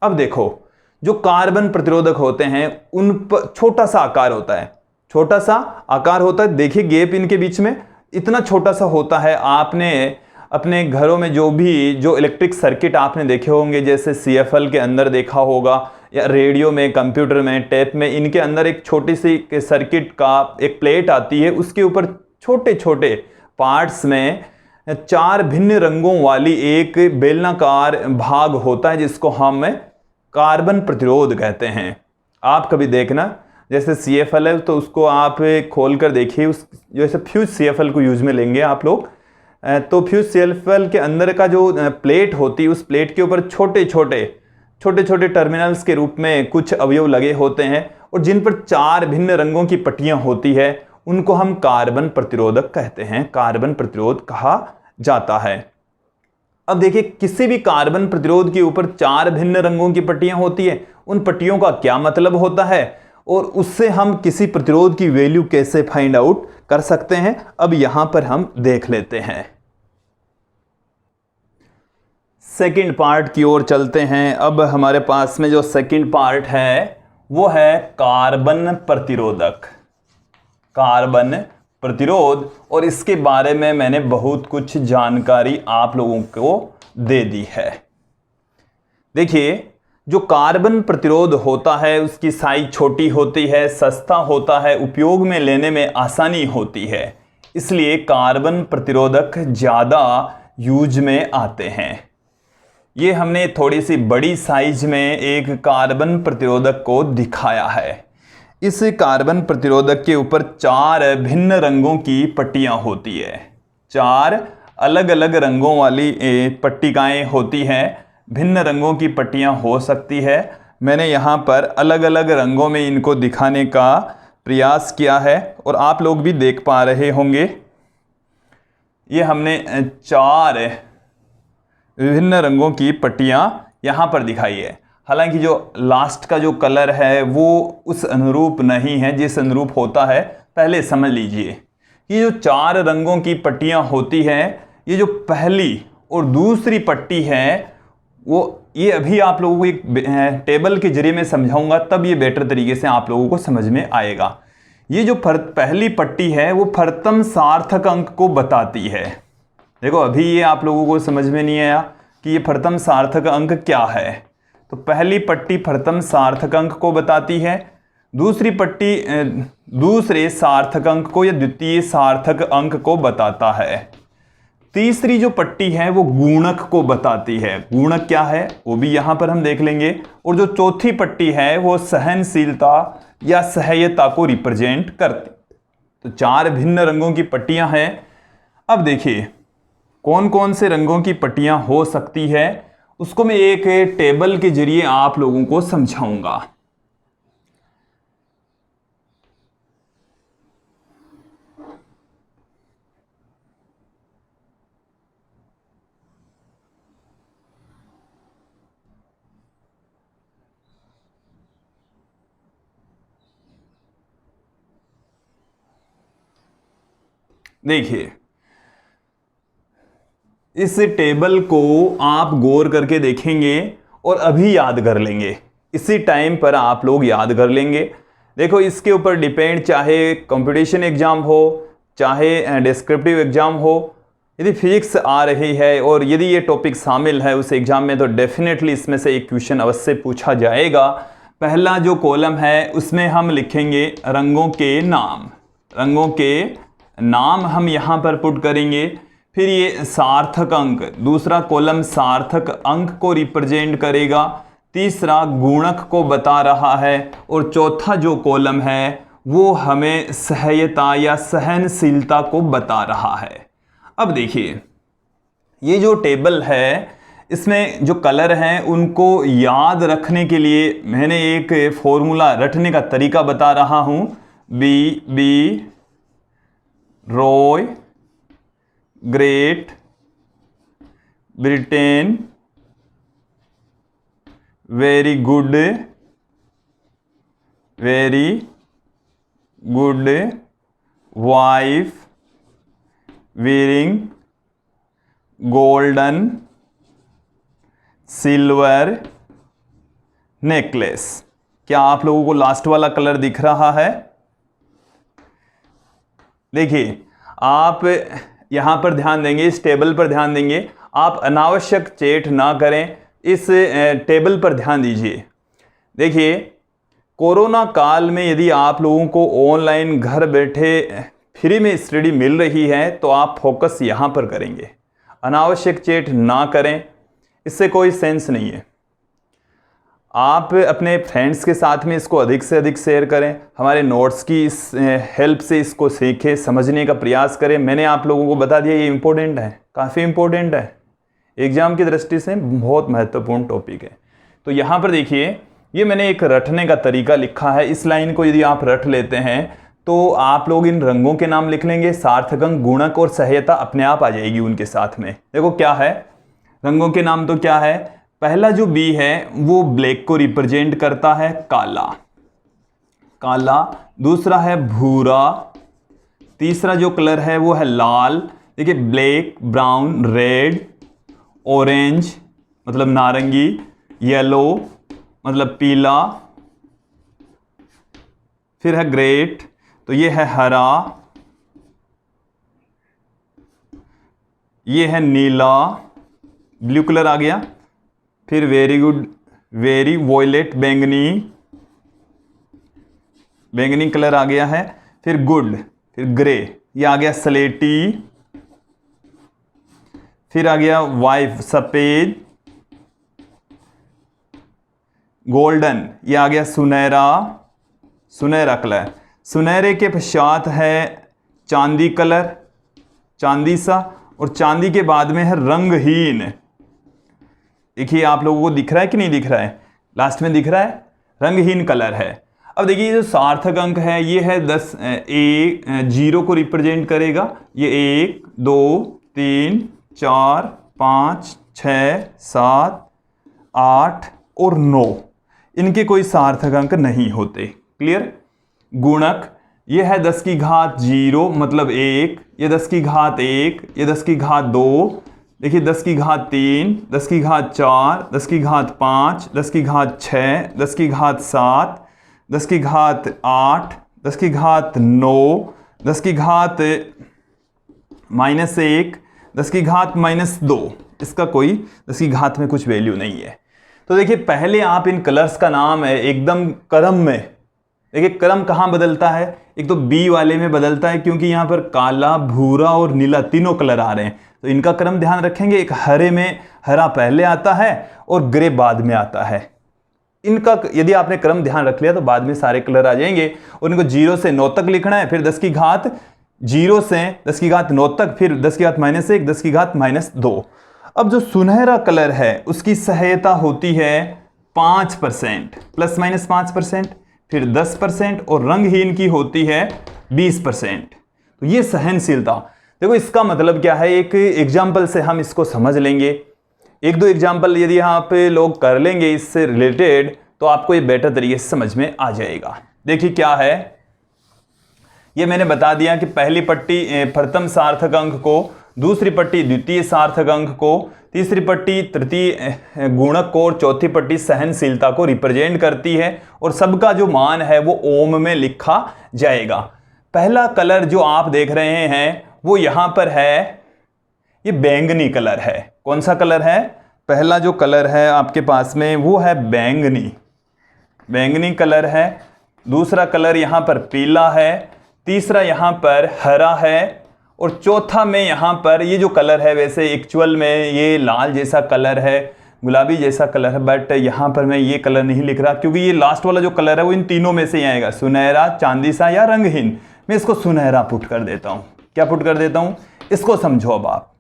अब देखो जो कार्बन प्रतिरोधक होते हैं उन पर छोटा सा आकार होता है, छोटा सा आकार होता है। देखिए गैप इनके बीच में इतना छोटा सा होता है। आपने अपने घरों में जो इलेक्ट्रिक सर्किट आपने देखे होंगे, जैसे CFL के अंदर देखा होगा या रेडियो में, कंप्यूटर में, टेप में, इनके अंदर एक छोटी सी सर्किट का एक प्लेट आती है, उसके ऊपर छोटे छोटे पार्ट्स में 4 भिन्न रंगों वाली एक बेलनाकार भाग होता है जिसको हम कार्बन प्रतिरोध कहते हैं। आप कभी देखना जैसे CFL है तो उसको आप खोल कर देखिए, उस जैसे फ्यूज CFL को यूज में लेंगे आप लोग, तो फ्यूज CFL के अंदर का जो प्लेट होती है उस प्लेट के ऊपर छोटे छोटे टर्मिनल्स के रूप में कुछ अवयव लगे होते हैं और जिन पर 4 भिन्न रंगों की पट्टियां होती है उनको हम कार्बन प्रतिरोधक कहते हैं, कार्बन प्रतिरोध कहा जाता है। अब देखिए किसी भी कार्बन प्रतिरोध के ऊपर 4 भिन्न रंगों की पट्टियां होती है, उन पट्टियों का क्या मतलब होता है और उससे हम किसी प्रतिरोध की वैल्यू कैसे फाइंड आउट कर सकते हैं, अब यहां पर हम देख लेते हैं। सेकंड पार्ट की ओर चलते हैं। अब हमारे पास में जो सेकंड पार्ट है वो है कार्बन प्रतिरोधक, कार्बन प्रतिरोध। और इसके बारे में मैंने बहुत कुछ जानकारी आप लोगों को दे दी है। देखिए जो कार्बन प्रतिरोध होता है उसकी साइज छोटी होती है, सस्ता होता है, उपयोग में लेने में आसानी होती है, इसलिए कार्बन प्रतिरोधक ज़्यादा यूज में आते हैं। ये हमने थोड़ी सी बड़ी साइज में एक कार्बन प्रतिरोधक को दिखाया है। इस कार्बन प्रतिरोधक के ऊपर 4 भिन्न रंगों की पट्टियां होती है, 4 अलग अलग रंगों वाली पट्टिकाएं होती हैं, भिन्न रंगों की पट्टियां हो सकती है। मैंने यहाँ पर अलग अलग रंगों में इनको दिखाने का प्रयास किया है और आप लोग भी देख पा रहे होंगे। ये हमने 4 विभिन्न रंगों की पट्टियां यहाँ पर दिखाई है। हालांकि जो लास्ट का जो कलर है वो उस अनुरूप नहीं है जिस अनुरूप होता है। पहले समझ लीजिए ये जो 4 रंगों की पट्टियां होती हैं, ये जो पहली और दूसरी पट्टी है वो ये अभी आप लोगों को एक टेबल के जरिए में समझाऊंगा, तब ये बेटर तरीके से आप लोगों को समझ में आएगा। ये जो पहली पट्टी है वो प्रथम सार्थक अंक को बताती है। देखो अभी ये आप लोगों को समझ में नहीं आया कि ये प्रथम सार्थक अंक क्या है। तो पहली पट्टी प्रथम सार्थक अंक को बताती है, दूसरी पट्टी दूसरे सार्थक अंक को या द्वितीय सार्थक अंक को बताता है, तीसरी जो पट्टी है वो गुणक को बताती है। गुणक क्या है वो भी यहां पर हम देख लेंगे। और जो चौथी पट्टी है वो सहनशीलता या सहायता को रिप्रेजेंट करती। तो 4 भिन्न रंगों की पट्टियां हैं। अब देखिए कौन कौन से रंगों की पट्टियां हो सकती है उसको मैं एक टेबल के जरिए आप लोगों को समझाऊंगा। देखिए इस टेबल को आप गौर करके देखेंगे और अभी याद कर लेंगे, इसी टाइम पर आप लोग याद कर लेंगे। देखो इसके ऊपर डिपेंड, चाहे कंपटीशन एग्जाम हो चाहे डिस्क्रिप्टिव एग्जाम हो, यदि फिजिक्स आ रही है और यदि ये टॉपिक शामिल है उस एग्जाम में तो डेफिनेटली इसमें से एक क्वेश्चन अवश्य पूछा जाएगा। पहला जो कॉलम है उसमें हम लिखेंगे रंगों के नाम, रंगों के नाम हम यहाँ पर पुट करेंगे। फिर ये सार्थक अंक, दूसरा कॉलम सार्थक अंक को रिप्रेजेंट करेगा, तीसरा गुणक को बता रहा है और चौथा जो कॉलम है वो हमें सहायता या सहनशीलता को बता रहा है। अब देखिए ये जो टेबल है इसमें जो कलर हैं उनको याद रखने के लिए मैंने एक फॉर्मूला रटने का तरीका बता रहा हूं। B Roy, Great Britain, very good wife, wearing golden silver necklace. क्या आप लोगों को लास्ट वाला कलर दिख रहा है? देखिए, आप यहां पर ध्यान देंगे, इस टेबल पर ध्यान देंगे। आप अनावश्यक चेट ना करें, इस टेबल पर ध्यान दीजिए। देखिए, कोरोना काल में यदि आप लोगों को ऑनलाइन घर बैठे फ्री में स्टडी मिल रही है तो आप फोकस यहाँ पर करेंगे, अनावश्यक चैट ना करें, इससे कोई सेंस नहीं है। आप अपने फ्रेंड्स के साथ में इसको अधिक से अधिक शेयर करें, हमारे नोट्स की इस हेल्प से इसको सीखें, समझने का प्रयास करें। मैंने आप लोगों को बता दिया, ये इम्पोर्टेंट है, काफ़ी इम्पोर्टेंट है, एग्जाम की दृष्टि से बहुत महत्वपूर्ण टॉपिक है। तो यहाँ पर देखिए, ये मैंने एक रटने का तरीका लिखा है। इस लाइन को यदि आप रट लेते हैं तो आप लोग इन रंगों के नाम लिख लेंगे, सार्थक अंक, गुणक और सहायता अपने आप आ जाएगी उनके साथ में। देखो क्या है, रंगों के नाम तो क्या है, पहला जो बी है वो ब्लैक को रिप्रेजेंट करता है, काला। दूसरा है भूरा, तीसरा जो कलर है वो है लाल। देखिए, ब्लैक, ब्राउन, रेड, ऑरेंज मतलब नारंगी, येलो मतलब पीला, फिर है ग्रेट, तो ये है हरा, ये है नीला, ब्लू कलर आ गया। फिर वेरी गुड, वेरी वॉयलेट, बैंगनी कलर आ गया है। फिर गुड, फिर ग्रे, ये आ गया स्लेटी। फिर आ गया वाइफ, सफेद। गोल्डन, ये आ गया सुनहरा कलर। सुनहरे के पश्चात है चांदी कलर, चांदी सा, और चांदी के बाद में है रंगहीन। देखिए, आप लोगों को दिख रहा है कि नहीं दिख रहा है, लास्ट में दिख रहा है, रंगहीन कलर है। अब देखिए, जो सार्थक अंक है ये है 10, 0 को रिप्रेजेंट करेगा। ये 1 2 3 4 5 6 7 8 और 9, इनके कोई सार्थक अंक नहीं होते। क्लियर? गुणक, ये है 10 की घात 0 मतलब 1, ये 10 की घात 1, ये 10 की घात 2, देखिए 10 की घात 3, 10 की घात 4, 10 की घात 5, 10 की घात 6, 10 की घात 7, 10 की घात 8, 10 की घात 9, 10 की घात -1, 10 की घात -2, इसका कोई 10 की घात में कुछ वैल्यू नहीं है। तो देखिए, पहले आप इन कलर्स का नाम है एकदम क्रम में, देखिए क्रम कहाँ बदलता है, एक तो बी वाले में बदलता है क्योंकि यहाँ पर काला, भूरा और नीला तीनों कलर आ रहे हैं, तो इनका क्रम ध्यान रखेंगे। एक हरे में हरा पहले आता है और ग्रे बाद में आता है। इनका यदि आपने क्रम ध्यान रख लिया तो बाद में सारे कलर आ जाएंगे। और इनको 0 से 9 तक लिखना है, फिर 10 की घात 0 से 10 की घात 9 तक, फिर 10 की घात -1, 10 की घात -2। अब जो सुनहरा कलर है उसकी सहायता होती है 5%, ±5%, फिर 10%, और रंगहीन की होती है 20%। तो ये सहनशीलता, देखो इसका मतलब क्या है, एक एग्जाम्पल से हम इसको समझ लेंगे। 1-2 एग्जाम्पल यदि आप लोग कर लेंगे इससे रिलेटेड तो आपको ये बेटर तरीके से समझ में आ जाएगा। देखिए क्या है, ये मैंने बता दिया कि पहली पट्टी प्रथम सार्थक अंक को, दूसरी पट्टी द्वितीय सार्थक अंक को, तीसरी पट्टी तृतीय गुणक को, और चौथी पट्टी सहनशीलता को रिप्रेजेंट करती है, और सबका जो मान है वो ओम में लिखा जाएगा। पहला कलर जो आप देख रहे हैं वो यहां पर है, ये बैंगनी कलर है। कौन सा कलर है? पहला जो कलर है आपके पास में वो है बैंगनी कलर है। दूसरा कलर यहां पर पीला है, तीसरा यहां पर हरा है, और चौथा में यहां पर ये जो कलर है, वैसे एक्चुअल में ये लाल जैसा कलर है, गुलाबी जैसा कलर है, बट यहां पर मैं ये कलर नहीं लिख रहा क्योंकि ये लास्ट वाला जो कलर है वो इन तीनों में से ही आएगा, सुनहरा, चांदी सा या रंगहीन। मैं इसको सुनहरा पुट कर देता हूं। क्या पुट कर देता हूं? इसको समझो अब आप।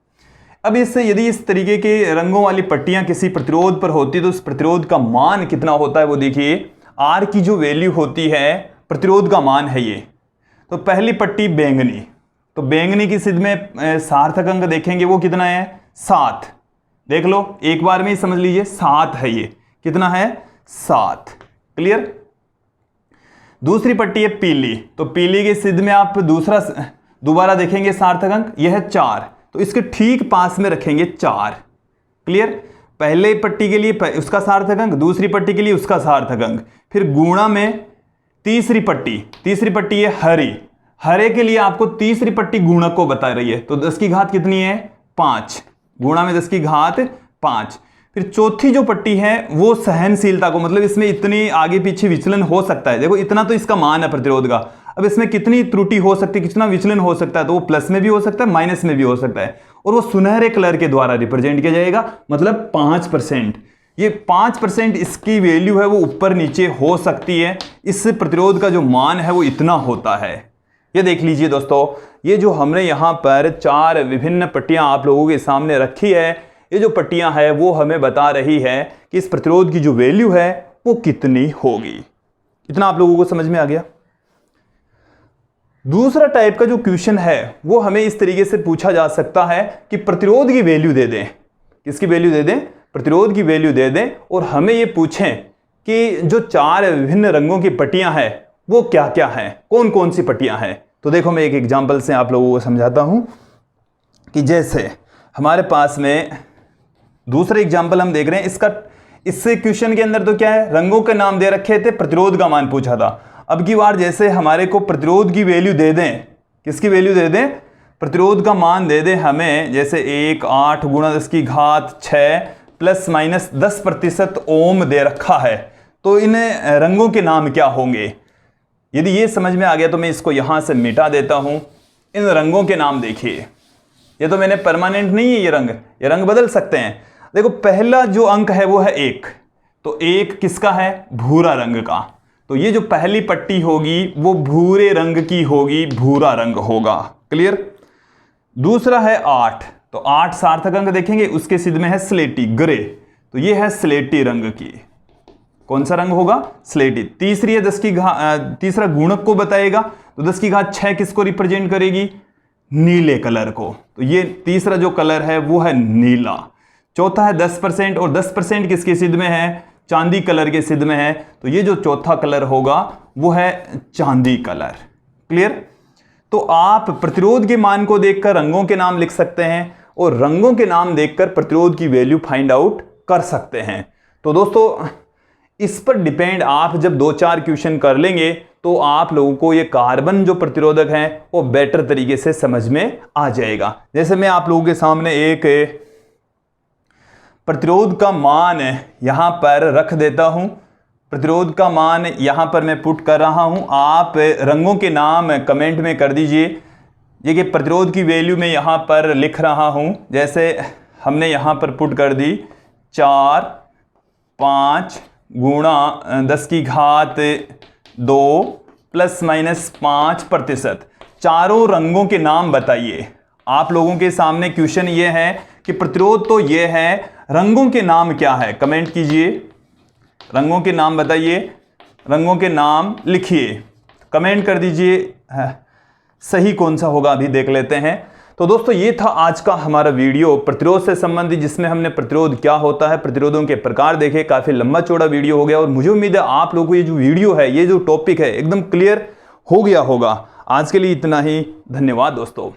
अब इससे यदि इस तरीके के रंगों वाली पट्टियां किसी प्रतिरोध पर होती तो उस प्रतिरोध का मान कितना होता है वो देखिए। R की जो वैल्यू होती है प्रतिरोध का मान है ये। तो पहली पट्टी बैंगनी, तो बैंगनी की सिद्ध में सार्थक अंक देखेंगे वो कितना है 7। देख लो एक बार में ही समझ लीजिए 7 है ये। कितना है 7। क्लियर। दूसरी पट्टी है पीली, तो पीली के सिद्ध में आप दोबारा देखेंगे सार्थक अंक यह है 4, तो इसके ठीक पास में रखेंगे 4। क्लियर। पहले पट्टी के लिए उसका सार्थक अंक, दूसरी पट्टी के लिए उसका सार्थक अंक, फिर गुणा में तीसरी पट्टी है हरे के लिए आपको तीसरी पट्टी गुणक को बता रही है, तो 10 की घात कितनी है 5, गुणा में 10 की घात 5। फिर चौथी जो पट्टी है वो सहनशीलता को, मतलब इसमें इतनी आगे पीछे विचलन हो सकता है। देखो इतना तो इसका मान है प्रतिरोध का, अब इसमें कितनी त्रुटि हो सकती है, कितना विचलन हो सकता है, तो वो प्लस में भी हो सकता है माइनस में भी हो सकता है, और वो सुनहरे कलर के द्वारा रिप्रेजेंट किया जाएगा, मतलब 5%। ये 5% इसकी वैल्यू है वो ऊपर नीचे हो सकती है। इस प्रतिरोध का जो मान है वो इतना होता है। ये देख लीजिए दोस्तों, ये जो हमने यहाँ पर 4 विभिन्न पट्टियां आप लोगों के सामने रखी है, ये जो पट्टियां है वो हमें बता रही है कि इस प्रतिरोध की जो वैल्यू है वो कितनी होगी। इतना आप लोगों को समझ में आ गया। दूसरा टाइप का जो क्वेश्चन है वो हमें इस तरीके से पूछा जा सकता है कि प्रतिरोध की वैल्यू दे दें। किसकी वैल्यू दे दें? प्रतिरोध की वैल्यू दे दें, और हमें ये पूछें कि जो 4 विभिन्न रंगों की पट्टियां हैं वो क्या क्या हैं, कौन कौन सी पट्टियां हैं। तो देखो मैं एक एग्जांपल से आप लोगों को समझाता हूं कि जैसे हमारे पास में दूसरा एग्जांपल हम देख रहे हैं, इससे क्वेश्चन के अंदर तो क्या है, रंगों के नाम दे रखे थे, प्रतिरोध का मान पूछा था। अब की बार जैसे हमारे को प्रतिरोध की वैल्यू दे दें, किसकी वैल्यू दे दें? प्रतिरोध का मान दे दें हमें, जैसे 1 8 गुणा 10 की घात 6 प्लस माइनस 10% ओम दे रखा है, तो इन रंगों के नाम क्या होंगे? यदि ये समझ में आ गया तो मैं इसको यहां से मिटा देता हूं। इन रंगों के नाम देखिए, ये तो मैंने परमानेंट नहीं है, ये रंग बदल सकते हैं। देखो पहला जो अंक है वो है 1, तो 1 किसका है? भूरा रंग का, तो ये जो पहली पट्टी होगी वो भूरे रंग की होगी, भूरा रंग होगा। क्लियर। दूसरा है 8, तो 8 सार्थक अंक देखेंगे, उसके सिद्ध में है स्लेटी ग्रे, तो ये है स्लेटी रंग की। कौन सा रंग होगा? स्लेटी। तीसरी है तीसरा गुणक को बताएगा, तो 10 की घात 6 किसको रिप्रेजेंट करेगी? नीले कलर को, तो ये तीसरा जो कलर है वो है नीला। चौथा है 10%, और 10% किसके सिद्ध में है? चांदी कलर के सिद्ध में है, तो ये जो चौथा कलर होगा वो है चांदी कलर। क्लियर। तो आप प्रतिरोध के मान को देखकर रंगों के नाम लिख सकते हैं, और रंगों के नाम देखकर प्रतिरोध की वैल्यू फाइंड आउट कर सकते हैं। तो दोस्तों इस पर डिपेंड आप जब 2-4 क्वेश्चन कर लेंगे तो आप लोगों को ये कार्बन जो प्रतिरोधक हैं वो बेटर तरीके से समझ में आ जाएगा। जैसे मैं आप लोगों के सामने एक प्रतिरोध का मान यहां पर रख देता हूं, प्रतिरोध का मान यहां पर मैं पुट कर रहा हूं, आप रंगों के नाम कमेंट में कर दीजिए। ये कि प्रतिरोध की वैल्यू मैं यहां पर लिख रहा हूं, जैसे हमने यहां पर पुट कर दी 4 5 गुणा 10 की घात 2 प्लस माइनस 5%। चारों रंगों के नाम बताइए। आप लोगों के सामने क्वेश्चन ये है कि प्रतिरोध तो ये है, रंगों के नाम क्या है? कमेंट कीजिए, रंगों के नाम बताइए, रंगों के नाम लिखिए, कमेंट कर दीजिए सही कौन सा होगा, अभी देख लेते हैं। तो दोस्तों ये था आज का हमारा वीडियो प्रतिरोध से संबंधित, जिसमें हमने प्रतिरोध क्या होता है, प्रतिरोधों के प्रकार देखे। काफी लंबा चौड़ा वीडियो हो गया, और मुझे उम्मीद है आप लोगों को ये जो वीडियो है, ये जो टॉपिक है एकदम क्लियर हो गया होगा। आज के लिए इतना ही, धन्यवाद दोस्तों।